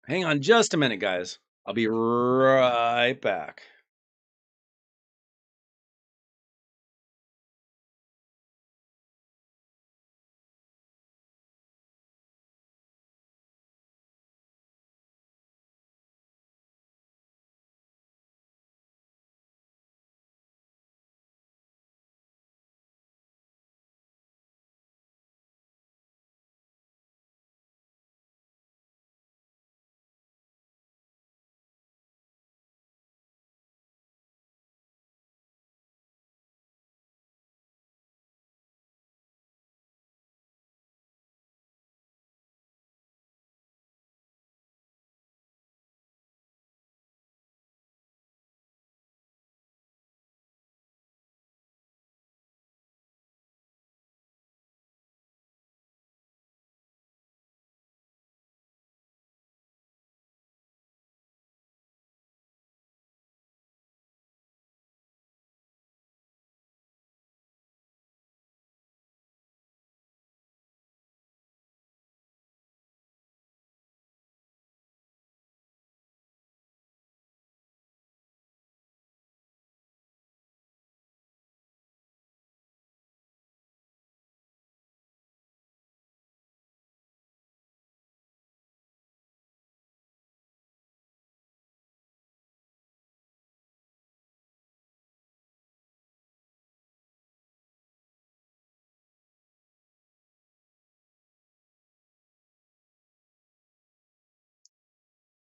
hang on just a minute, guys. I'll be right back.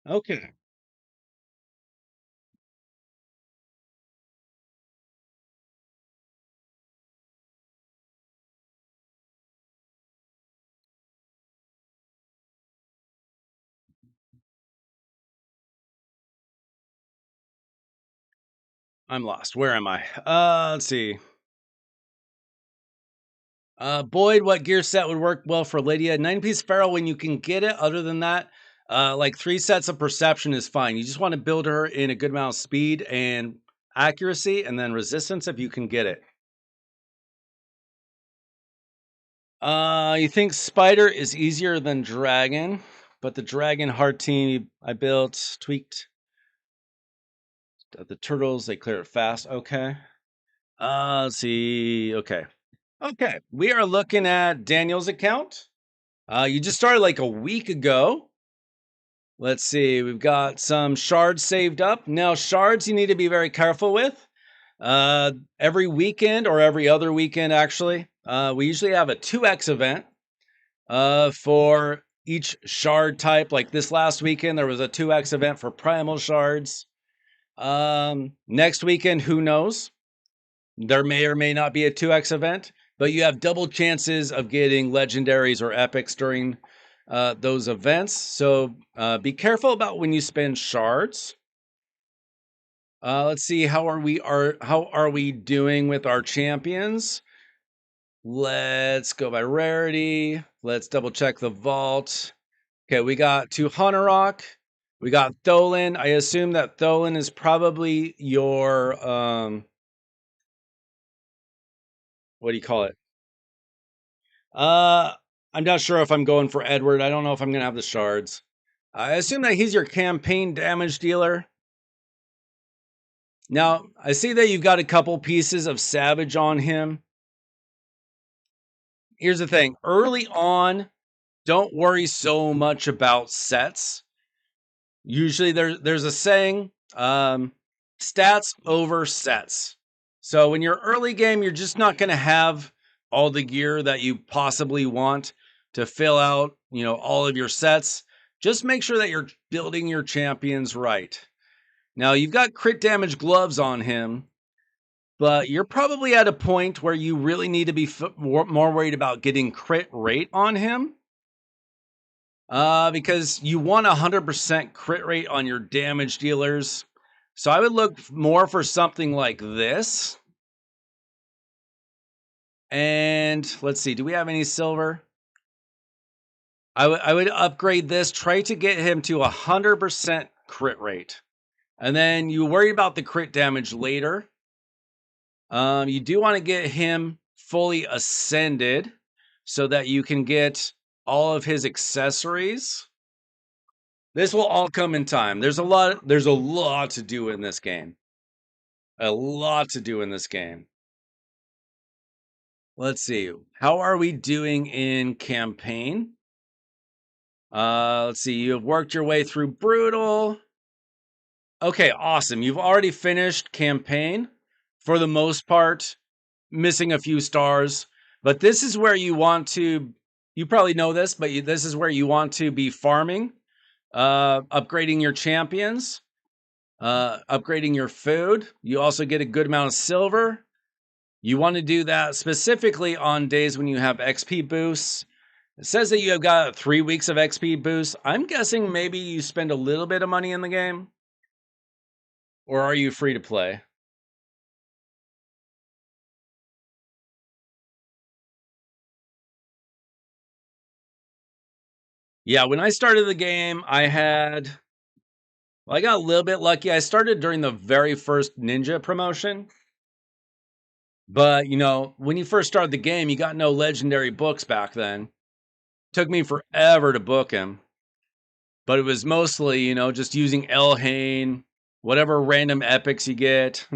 Okay. I'm lost. Where am I? Let's see. Boyd, what gear set would work well for Lydia? 9-piece Pharaoh when you can get it. Other than that, like 3 sets of perception is fine. You just want to build her in a good amount of speed and accuracy, and then resistance if you can get it. You think Spider is easier than Dragon, but the Dragon hard team I built tweaked. The turtles, they clear it fast. Okay. Let's see. Okay. We are looking at Daniel's account. You just started like a week ago. Let's see. We've got some shards saved up. Now, shards you need to be very careful with. Every weekend or every other weekend, actually, we usually have a 2x event for each shard type. Like this last weekend, there was a 2x event for primal shards. Next weekend, who knows? There may or may not be a 2x event, but you have double chances of getting legendaries or epics during those events. So be careful about when you spend shards. Let's see how are we doing with our champions? Let's go by rarity. Let's double check the vault. Okay, we got 2 Hanorok. We got Tholen. I assume that Tholen is probably your what do you call it? I'm not sure if I'm going for Edward. I don't know if I'm gonna have the shards. I assume that he's your campaign damage dealer. Now, I see that you've got a couple pieces of Savage on him. Here's the thing. Early on, don't worry so much about sets. Usually there's a saying, stats over sets. So when you're early game, you're just not going to have all the gear that you possibly want to fill out all of your sets. Just make sure that you're building your champions right. Now, you've got crit damage gloves on him, but you're probably at a point where you really need to be more worried about getting crit rate on him. Because you want 100% crit rate on your damage dealers. So I would look more for something like this. And let's see, do we have any silver? I would upgrade this, try to get him to 100% crit rate. And then you worry about the crit damage later. You do want to get him fully ascended so that you can get all of his accessories. This will all come in time. There's a lot to do in this game. A lot to do in this game. Let's see. How are we doing in campaign? Let's see. You have worked your way through brutal. Okay, awesome. You've already finished campaign for the most part, missing a few stars. But this is where you want to, you probably know this, but this is where you want to be farming, upgrading your champions, upgrading your food. You also get a good amount of silver. You want to do that specifically on days when you have XP boosts. It says that you have got 3 weeks of XP boosts. I'm guessing maybe you spend a little bit of money in the game. Or are you free to play? Yeah, when I started the game, I got a little bit lucky. I started during the very first Ninja promotion. But, when you first started the game, you got no legendary books back then. Took me forever to book him. But it was mostly, just using Elhain, whatever random epics you get.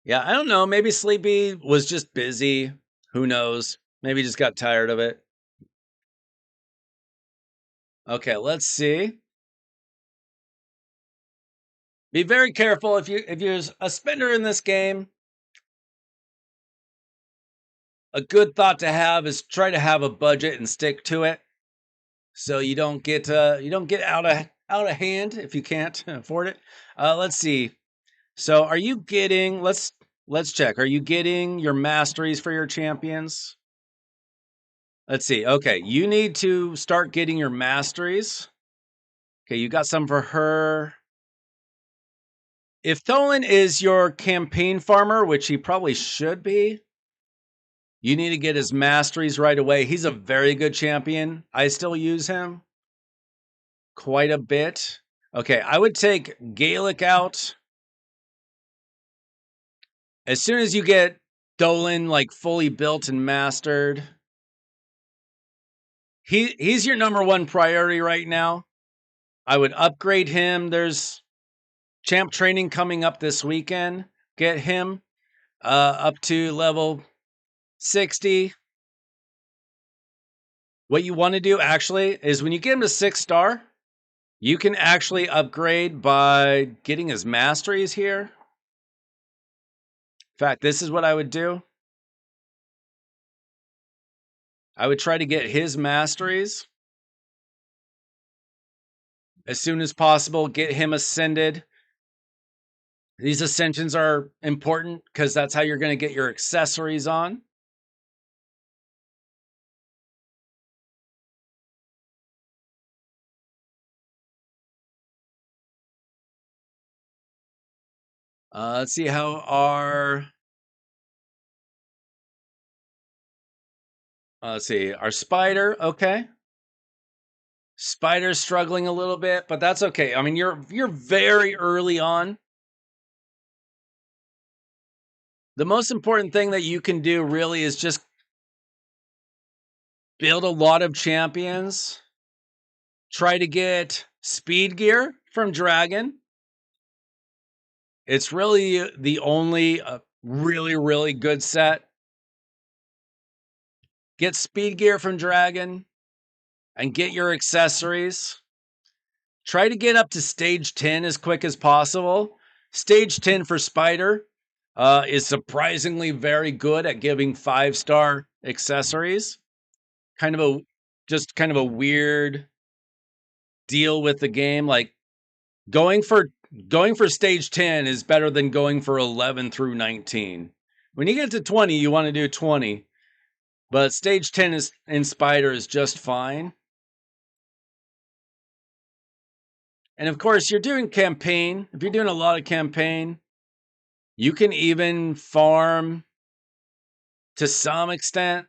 Yeah, I don't know. Maybe Sleepy was just busy. Who knows? Maybe just got tired of it. Okay, let's see. Be very careful if you're a spender in this game. A good thought to have is try to have a budget and stick to it, so you don't get out of hand if you can't afford it. Let's see. So, are you getting? Let's check. Are you getting your masteries for your champions? Let's see. Okay, you need to start getting your masteries. Okay, you got some for her. If Tholen is your campaign farmer, which he probably should be, you need to get his masteries right away. He's a very good champion. I still use him quite a bit. Okay, I would take Gaelic out. As soon as you get Dolan like fully built and mastered, he's your number one priority right now. I would upgrade him. There's champ training coming up this weekend. Get him up to level 60. What you want to do actually is when you get him to 6-star, you can actually upgrade by getting his masteries here. In fact, this is what I would do. I would try to get his masteries as soon as possible, get him ascended. These ascensions are important because that's how you're going to get your accessories on. Let's see how our spider. Okay. Spider's struggling a little bit, but that's okay. I mean, you're very early on. The most important thing that you can do really is just build a lot of champions. Try to get speed gear from Dragon. It's really the only really, really good set. Get speed gear from Dragon and get your accessories. Try to get up to stage 10 as quick as possible. Stage 10 for Spider is surprisingly very good at giving 5-star accessories. Kind of a just kind of a weird deal with the game. Like going for going for stage 10 is better than going for 11 through 19. When you get to 20, you want to do 20. But stage 10 is in Spider is just fine. And of course, you're doing campaign. If you're doing a lot of campaign, you can even farm to some extent.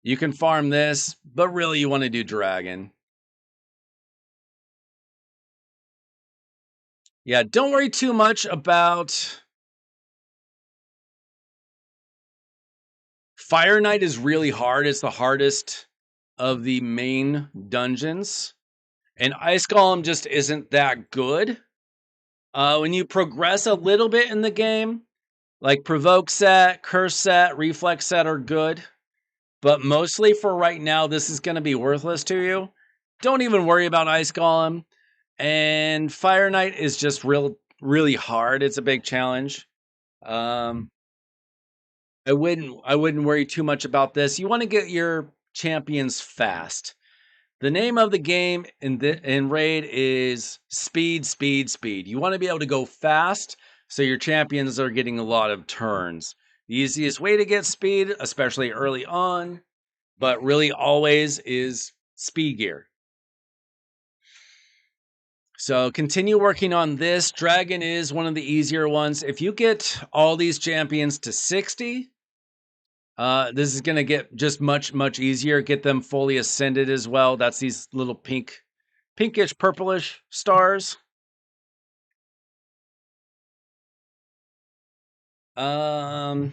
You can farm this, but really you want to do dragon. Yeah, don't worry too much about Fire Knight is really hard. It's the hardest of the main dungeons. And Ice Golem just isn't that good. When you progress a little bit in the game, like Provoke Set, Curse Set, Reflex Set are good. But mostly for right now, this is going to be worthless to you. Don't even worry about Ice Golem. And Fire Knight is just really hard. It's a big challenge. Um, I wouldn't worry too much about this. You want to get your champions fast. The name of the game in Raid is speed, speed, speed. You want to be able to go fast, so your champions are getting a lot of turns. The easiest way to get speed, especially early on, but really always, is speed gear. So continue working on this. Dragon is one of the easier ones. If you get all these champions to 60, this is going to get just much easier. Get them fully ascended as well. That's these little pinkish, purplish stars. Yeah.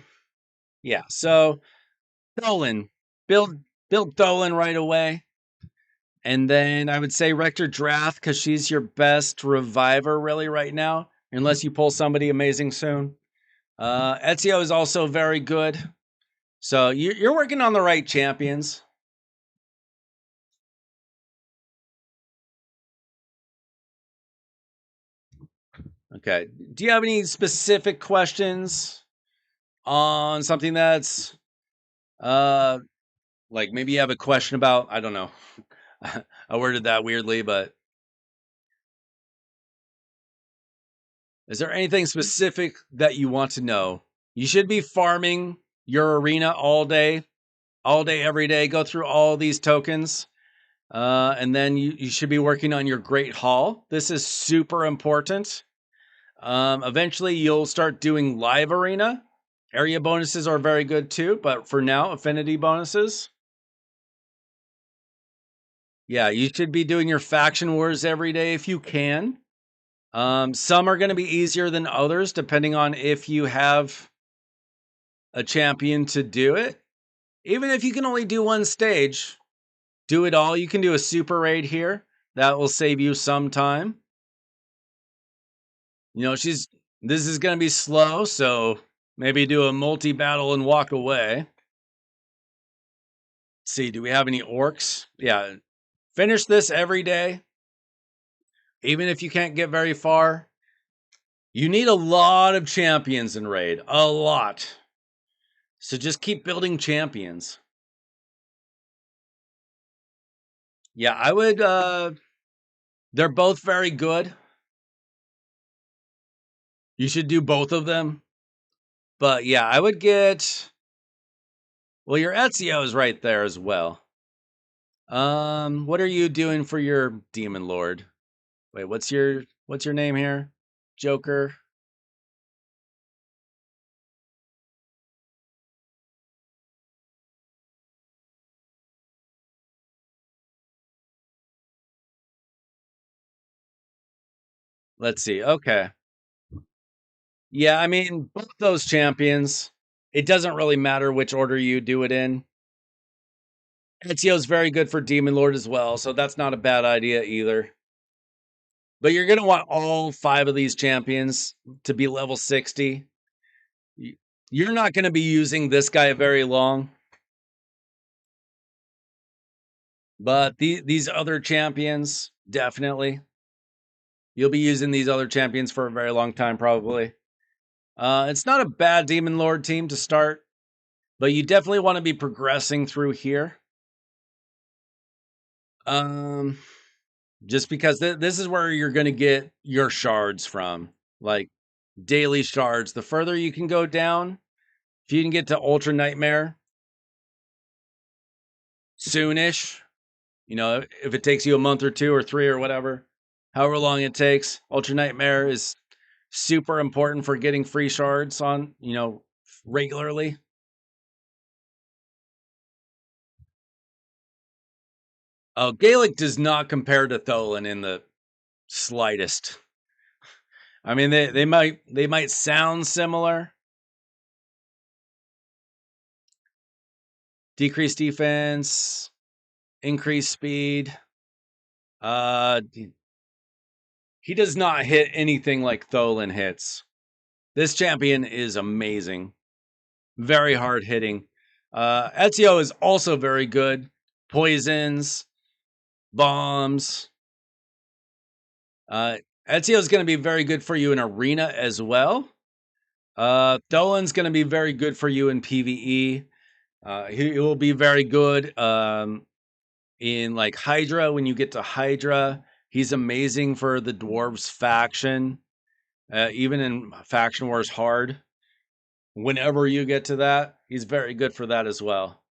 So Dolan, build Dolan right away. And then I would say Rector Drath, because she's your best reviver really right now, unless you pull somebody amazing soon. Ezio is also very good. So you're working on the right champions. Okay. Do you have any specific questions on something that's like maybe you have a question about, I don't know. I worded that weirdly, but is there anything specific that you want to know? You should be farming your arena all day, every day. Go through all these tokens. And then you should be working on your Great Hall. This is super important. Eventually, you'll start doing live arena. Area bonuses are very good too, but for now, affinity bonuses. Yeah, you should be doing your faction wars every day if you can. Some are going to be easier than others, depending on if you have a champion to do it. Even if you can only do one stage, do it all. You can do a super raid here. That will save you some time. You know, this is going to be slow, so maybe do a multi-battle and walk away. Let's see, do we have any orcs? Yeah, finish this every day. Even if you can't get very far. You need a lot of champions in Raid. A lot. So just keep building champions. Yeah, I would, they're both very good. You should do both of them. But yeah, I would get, well, your Ezio is right there as well. What are you doing for your Demon Lord? Wait, what's your name here? Joker. Let's see. Okay. Yeah, I mean, both those champions, it doesn't really matter which order you do it in. Ezio's very good for Demon Lord as well, so that's not a bad idea either. But you're going to want all 5 of these champions to be level 60. You're not going to be using this guy very long. But these other champions, definitely. You'll be using these other champions for a very long time, probably. It's not a bad Demon Lord team to start, but you definitely want to be progressing through here. Um, just because this is where you're going to get your shards from, like daily shards. The further you can go down, if you can get to Ultra Nightmare soonish, you know, if it takes you a month or two or three or whatever, however long it takes, Ultra Nightmare is super important for getting free shards on, you know, regularly. Oh, Gaelic does not compare to Tholen in the slightest. I mean, they might sound similar. Decrease defense, increase speed. Uh, he does not hit anything like Tholen hits. This champion is amazing. Very hard hitting. Ezio is also very good. Poisons, bombs. Ezio is going to be very good for you in arena as well. Tholen's going to be very good for you in PvE. He will be very good in like Hydra. When you get to Hydra, he's amazing for the dwarves faction. Even in Faction Wars Hard, whenever you get to that, he's very good for that as well.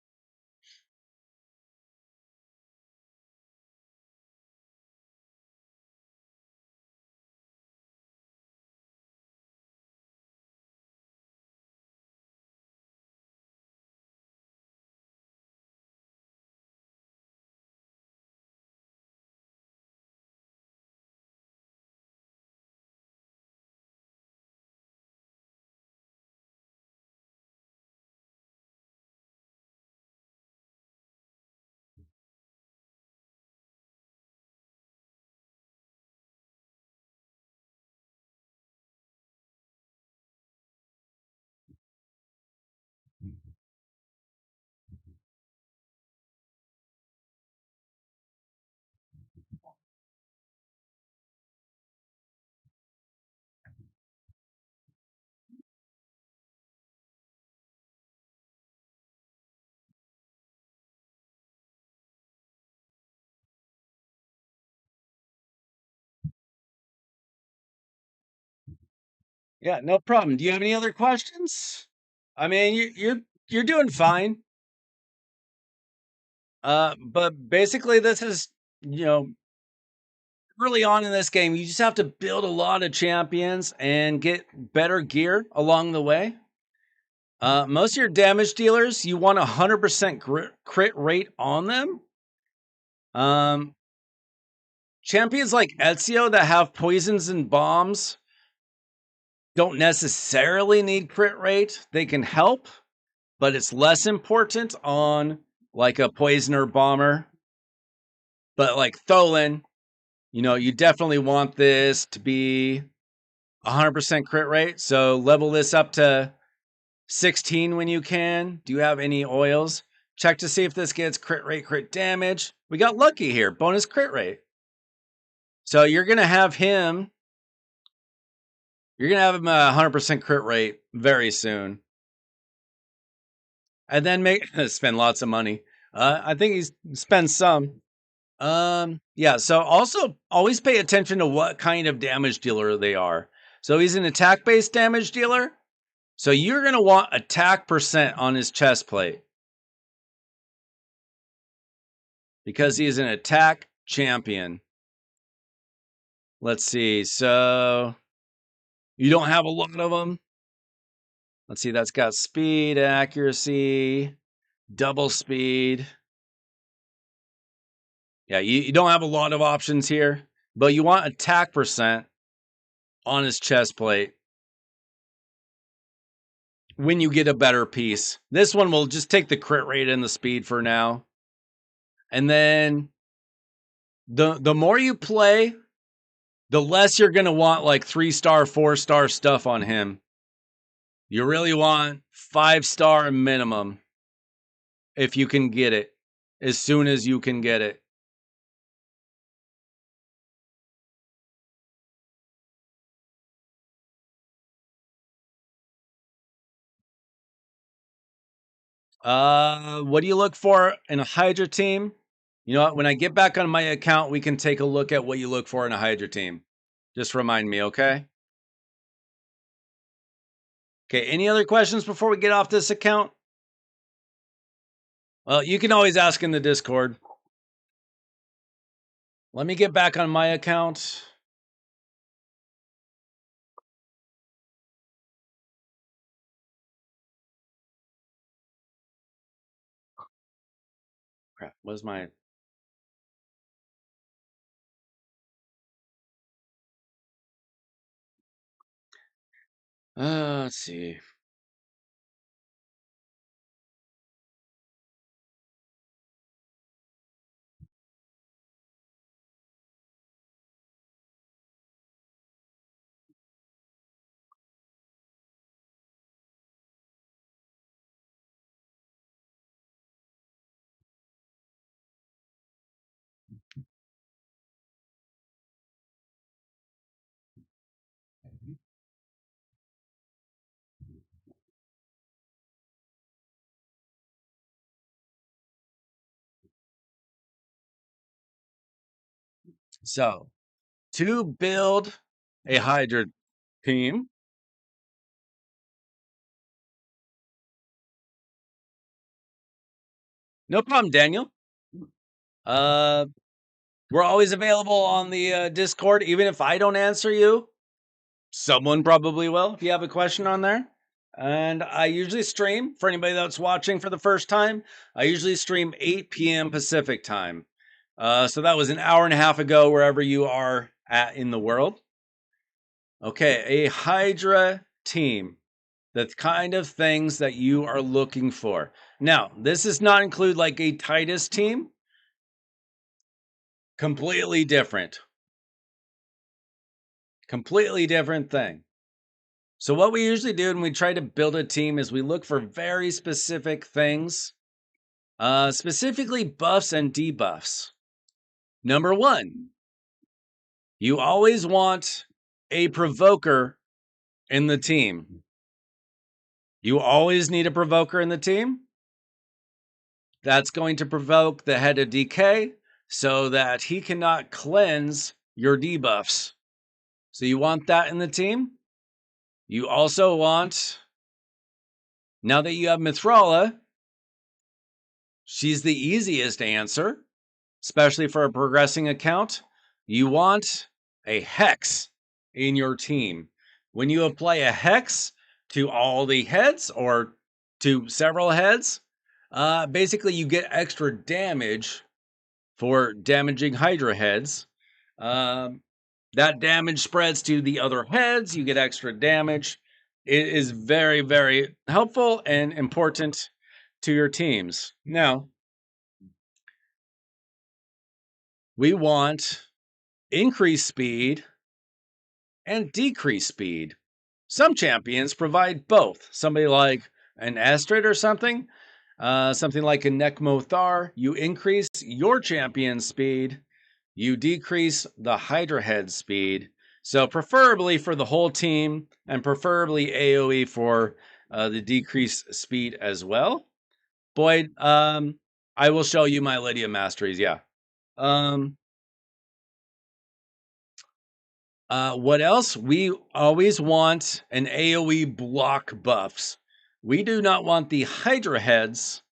Yeah, no problem. Do you have any other questions? I mean, you're doing fine. But basically, this is, you know, early on in this game, you just have to build a lot of champions and get better gear along the way. Most of your damage dealers, you want 100% crit rate on them. Um, Champions like Ezio that have poisons and bombs don't necessarily need crit rate. They can help, but it's less important on like a poisoner bomber. But like Tholen, you know, you definitely want this to be 100% crit rate. So level this up to 16 when you can. Do you have any oils? Check to see if this gets crit rate, crit damage. We got lucky here. Bonus crit rate. So you're going to have him. You're going to have him 100% crit rate very soon. And then spend lots of money. I think he's spends some. Yeah, so also always pay attention to what kind of damage dealer they are. So he's an attack-based damage dealer. So you're going to want attack percent on his chest plate. Because he is an attack champion. Let's see. So you don't have a lot of them. Let's see. That's got speed, accuracy, double speed. Yeah, you don't have a lot of options here, but you want attack percent on his chest plate when you get a better piece. This one will just take the crit rate and the speed for now. And then the more you play, the less you're going to want like 3-star, 4-star stuff on him. You really want 5-star minimum if you can get it as soon as you can get it. What do you look for in a Hydra team? You know what? When I get back on my account, we can take a look at what you look for in a Hydra team. Just remind me, okay? Okay, any other questions before we get off this account? Well, you can always ask in the Discord. Let me get back on my account. Crap, where's my... let's see. So, to build a Hydra team, no problem, Daniel. We're always available on the Discord. Even if I don't answer you, someone probably will if you have a question on there. And I usually stream for anybody that's watching for the first time. I usually stream 8 p.m. Pacific time. So that was an hour and a half ago, wherever you are at in the world. Okay, a Hydra team. The kind of things that you are looking for. Now, this does not include like a Titus team. Completely different. Completely different thing. So what we usually do when we try to build a team is we look for very specific things, specifically buffs and debuffs. Number one, you always want a provoker in the team. You always need a provoker in the team. That's going to provoke the head of decay so that he cannot cleanse your debuffs. So you want that in the team. You also want, now that you have Mithrala, she's the easiest answer, especially for a progressing account. You want a hex in your team. When you apply a hex to all the heads or to several heads, basically you get extra damage for damaging Hydra heads. That damage spreads to the other heads. You get extra damage. It is very, very helpful and important to your teams. Now, we want increased speed and decreased speed. Some champions provide both. Somebody like an Astrid or something, something like a Nekmothar, you increase your champion's speed, you decrease the Hydra head speed. So preferably for the whole team, and preferably AoE for the decreased speed as well. Boyd, I will show you my Lydia masteries. Yeah. What else? We always want an AoE block buffs. We do not want the Hydra heads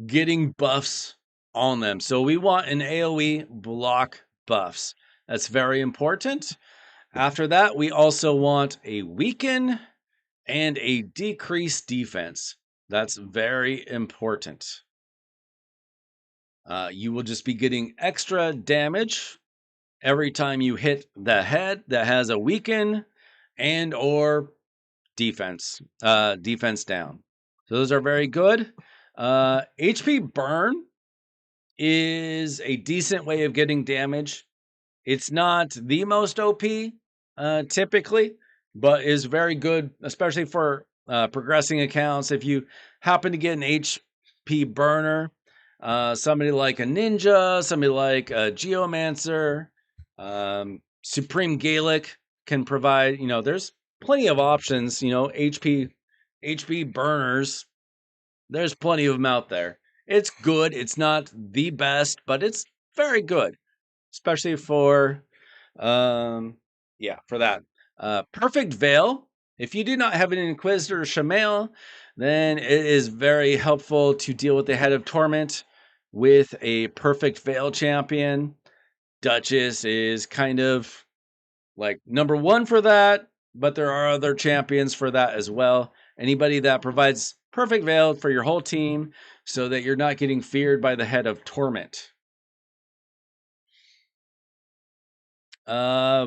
getting buffs on them. So we want an AoE block buffs. That's very important. After that, we also want a weaken and a decreased defense. That's very important. You will just be getting extra damage every time you hit the head that has a weaken and or defense down. So those are very good. HP burn is a decent way of getting damage. It's not the most OP typically, but is very good, especially for progressing accounts. If you happen to get an HP burner, somebody like a ninja, somebody like a geomancer, Supreme Gaelic can provide, there's plenty of options, HP burners There's plenty of them out there. It's good. It's not the best, but it's very good, especially for, um, yeah, for that. Perfect Veil. If you do not have an Inquisitor Shamail, then it is very helpful to deal with the Head of Torment with a Perfect Veil champion. Duchess is kind of like number one for that, but there are other champions for that as well. Anybody that provides Perfect Veil for your whole team so that you're not getting feared by the Head of Torment. Uh,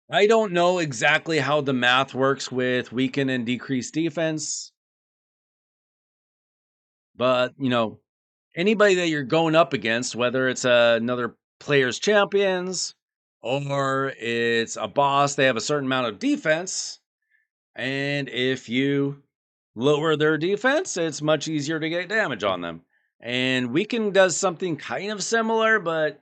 I don't know exactly how the math works with weaken and decrease defense, but anybody that you're going up against, whether it's another player's champions or it's a boss, they have a certain amount of defense. And if you lower their defense, it's much easier to get damage on them. And Weaken does something kind of similar, but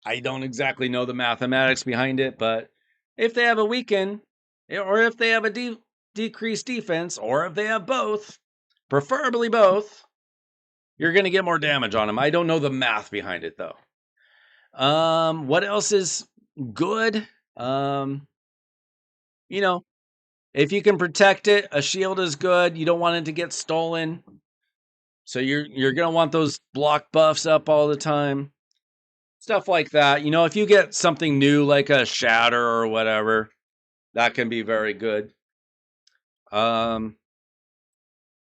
I don't exactly know the mathematics behind it. But if they have a Weaken, or if they have a decreased defense, or if they have both, preferably both, you're going to get more damage on them. I don't know the math behind it, though. What else is good? You know, If you can protect it, a shield is good. You don't want it to get stolen. So you're gonna want those block buffs up all the time. Stuff like that. If you get something new like a shatter or whatever, that can be very good. Um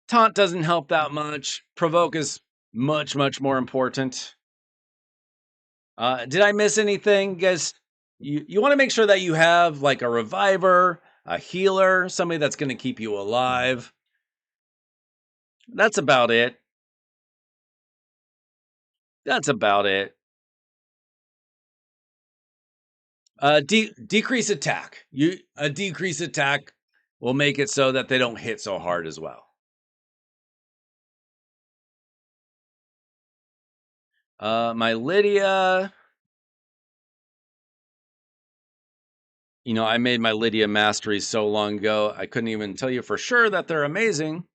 Taunt doesn't help that much. Provoke is much, much more important. Did I miss anything? Guys, you want to make sure that you have like a reviver, a healer, somebody that's gonna keep you alive. That's about it. That's about it. Decrease attack. A decrease attack will make it so that they don't hit so hard as well. My Lydia, I made my Lydia masteries so long ago, I couldn't even tell you for sure that they're amazing,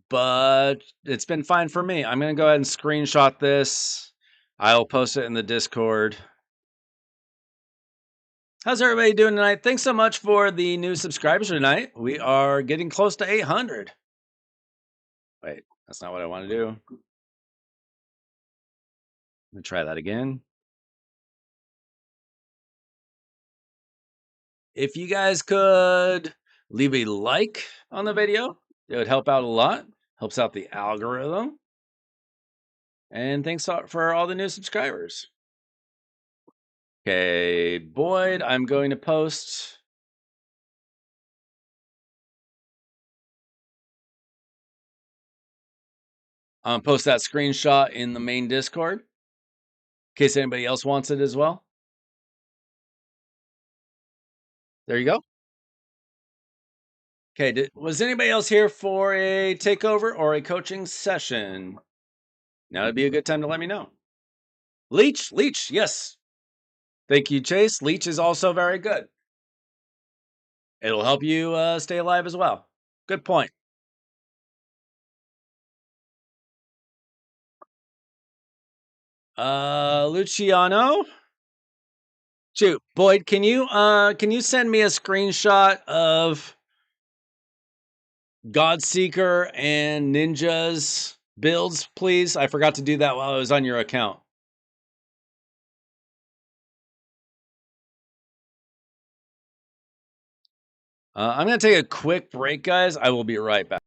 but it's been fine for me. I'm going to go ahead and screenshot this. I'll post it in the Discord. How's everybody doing tonight? Thanks so much for the new subscribers tonight. We are getting close to 800. Wait, that's not what I want to do. Let me try that again. If you guys could leave a like on the video, it would help out a lot. Helps out the algorithm. And thanks for all the new subscribers. Okay, Boyd, I'm going to post. Post that screenshot in the main Discord in case anybody else wants it as well. There you go. Okay, was anybody else here for a takeover or a coaching session? Now would be a good time to let me know. Leech, yes. Thank you, Chase. Leech is also very good. It'll help you stay alive as well. Good point. Luciano. Shoot, Boyd, can you send me a screenshot of Godseeker and Ninja's builds, please? I forgot to do that while I was on your account. I'm going to take a quick break, guys. I will be right back.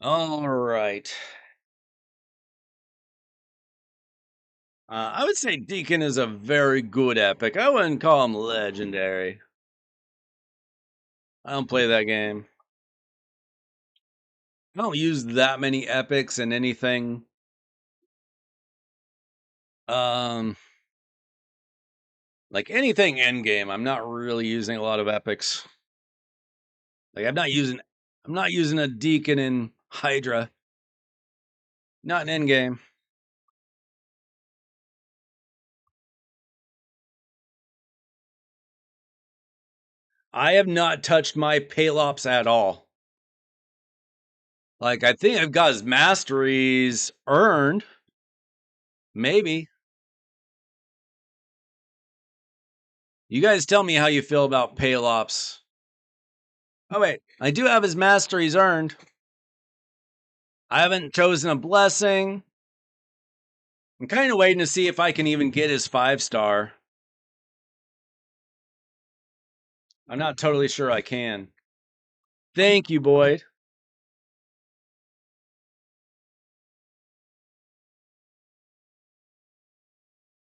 All right. I would say Deacon is a very good epic. I wouldn't call him legendary. I don't play that game. I don't use that many epics in anything. Um, like anything endgame, I'm not really using a lot of epics. Like I'm not using a Deacon in Hydra. Not in endgame. I have not touched my Palops at all. Like I think I've got his masteries earned. Maybe. You guys tell me how you feel about Palops. Oh wait, I do have his masteries earned. I haven't chosen a blessing. I'm kind of waiting to see if I can even get his 5-star. I'm not totally sure I can. Thank you, Boyd.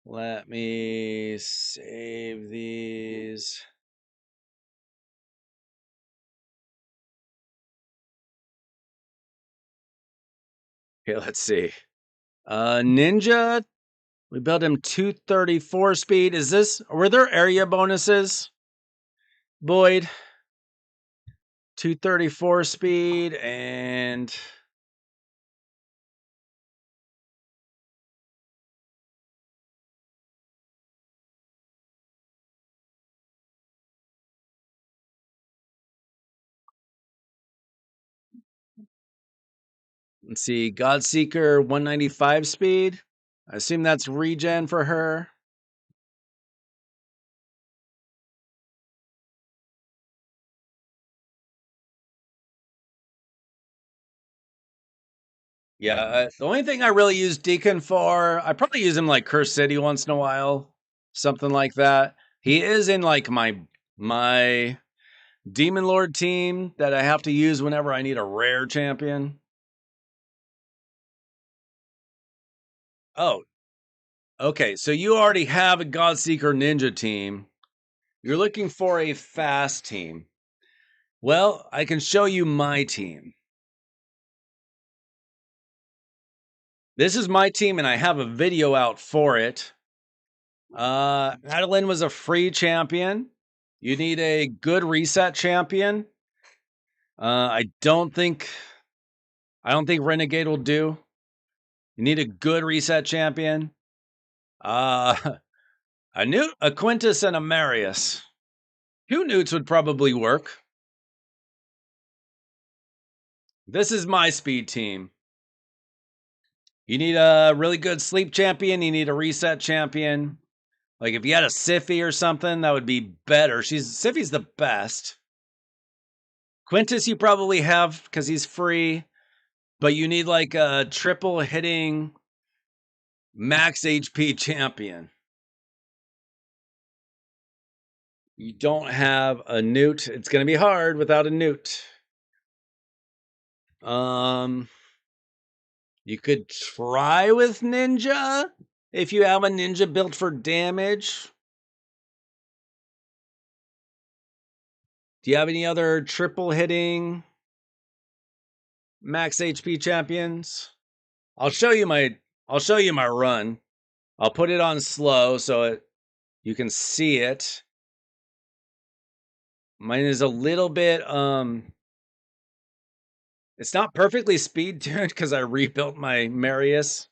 Let me save these. Okay, let's see. Ninja, we built him 234 speed. Were there area bonuses? Boyd, 234 speed and let's see, Godseeker 195 speed. I assume that's regen for her. Yeah, the only thing I really use Deacon for, I probably use him like Curse City once in a while, something like that. He is in like my Demon Lord team that I have to use whenever I need a rare champion. Oh, okay. So you already have a Godseeker Ninja team. You're looking for a fast team. Well, I can show you my team. This is my team, and I have a video out for it. Adeline was a free champion. You need a good reset champion. I don't think Renegade will do. You need a good reset champion. Uh, a Quintus and a Marius. 2 Newts would probably work. This is my speed team. You need a really good sleep champion. You need a reset champion. Like if you had a Siffy or something, that would be better. Siffy's the best. Quintus you probably have because he's free, but you need like a triple hitting max HP champion. You don't have a Newt. It's going to be hard without a Newt. You could try with Ninja if you have a Ninja built for damage. Do you have any other triple hitting max HP champions? I'll show you my run. I'll put it on slow so you can see it. Mine is a little bit it's not perfectly speed tuned because I rebuilt my Marius.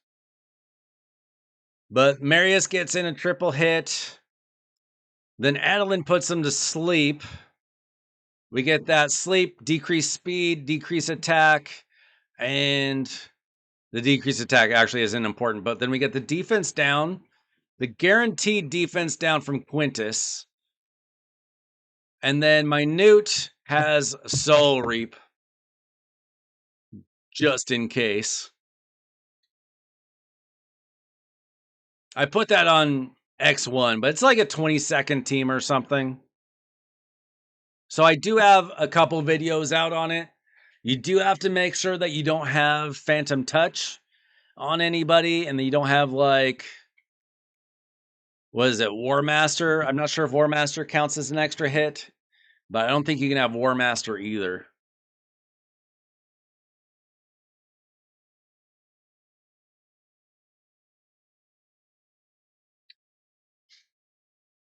But Marius gets in a triple hit. Then Adeline puts him to sleep. We get that sleep, decrease speed, decrease attack, and the decreased attack actually isn't important. But then we get the defense down, the guaranteed defense down from Quintus. And then my Newt has Soul Reap, just in case. I put that on X1, but it's like a 20-second team or something. So I do have a couple videos out on it. You do have to make sure that you don't have Phantom Touch on anybody, and that you don't have like, what is it, War Master? I'm not sure if War Master counts as an extra hit, but I don't think you can have War Master either.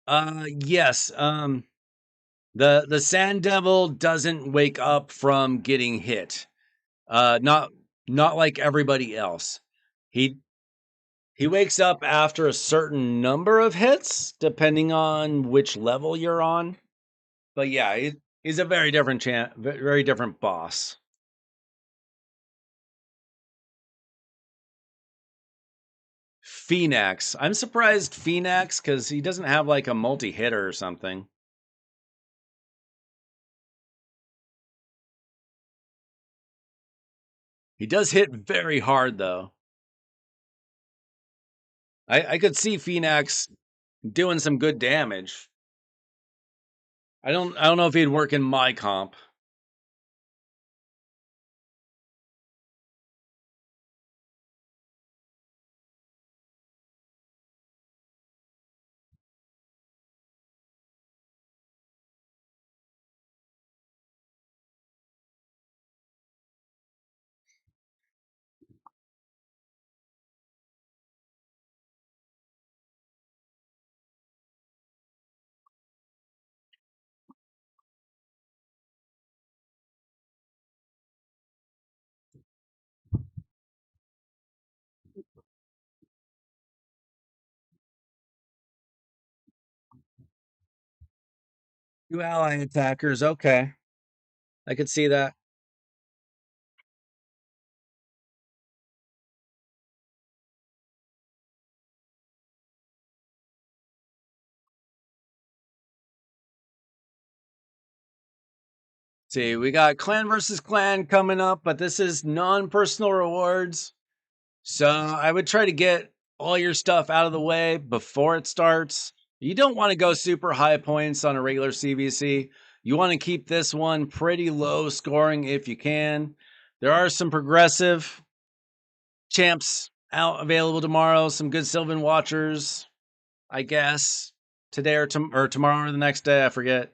Yes. The Sand Devil doesn't wake up from getting hit. Not like everybody else. He he wakes up after a certain number of hits, depending on which level you're on. But yeah, he's a very different very different boss. Phoenix. I'm surprised Phoenix because he doesn't have like a multi hitter or something. He does hit very hard though. I could see Phoenix doing some good damage. I don't know if he'd work in my comp. Two ally attackers, okay. I could see that. See, we got clan versus clan coming up, but this is non-personal rewards. So I would try to get all your stuff out of the way before it starts. You don't want to go super high points on a regular CVC. You want to keep this one pretty low scoring if you can. There are some progressive champs out available tomorrow, some good Sylvan Watchers, I guess, today or tomorrow or the next day, I forget.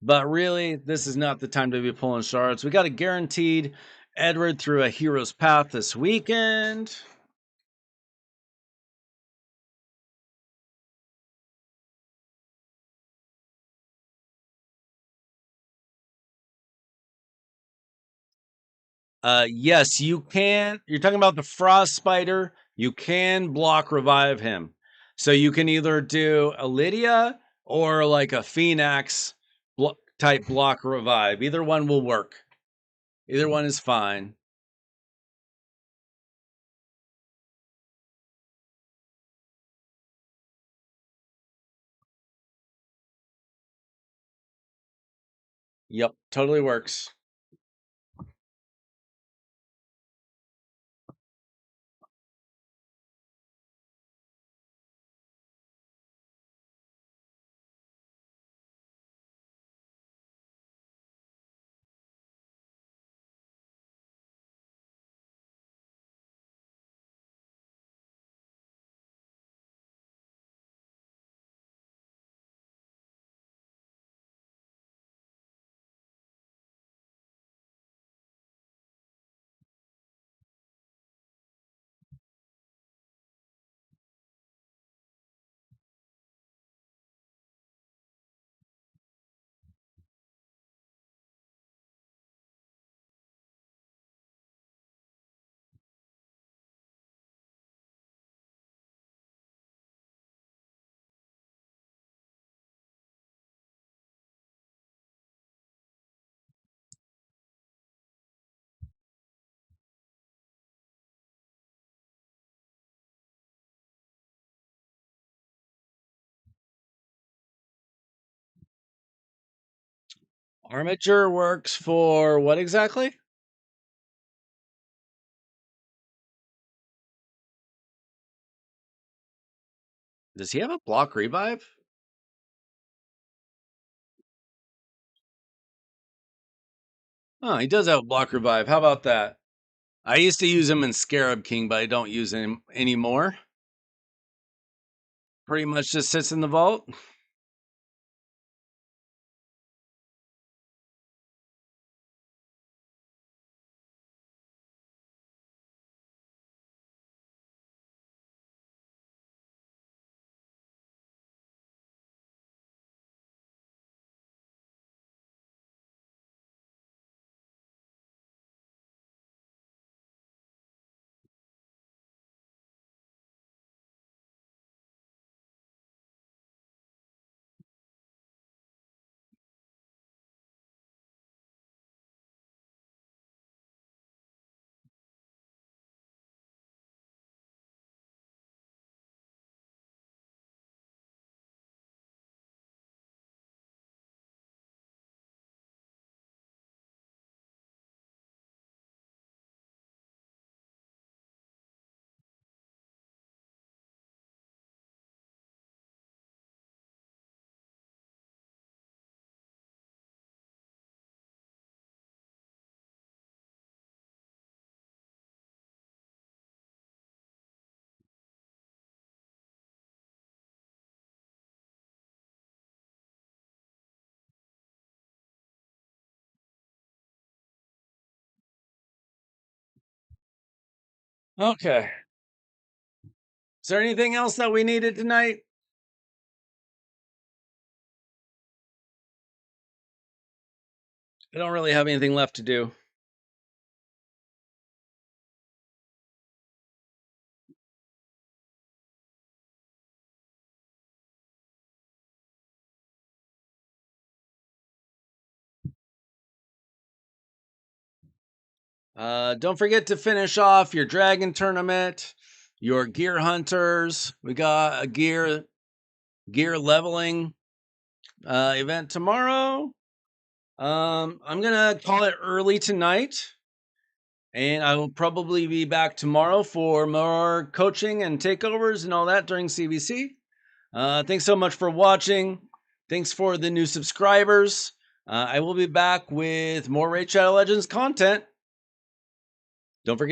But really, this is not the time to be pulling shards. We got a guaranteed Edward through a hero's path this weekend. Yes, you can. You're talking about the frost spider. You can block revive him. So you can either do a Lydia or like a Phoenix type block revive. Either one will work. Either one is fine. Yep, totally works. Armature works for what exactly? Does he have a block revive? Oh, he does have block revive. How about that? I used to use him in Scarab King, but I don't use him anymore. Pretty much just sits in the vault. Okay. Is there anything else that we needed tonight? I don't really have anything left to do. Don't forget to finish off your dragon tournament, your gear hunters. We got a gear leveling event tomorrow. I'm gonna call it early tonight, and I will probably be back tomorrow for more coaching and takeovers and all that during CBC. Thanks so much for watching. Thanks for the new subscribers. I will be back with more Raid Shadow Legends content. Don't forget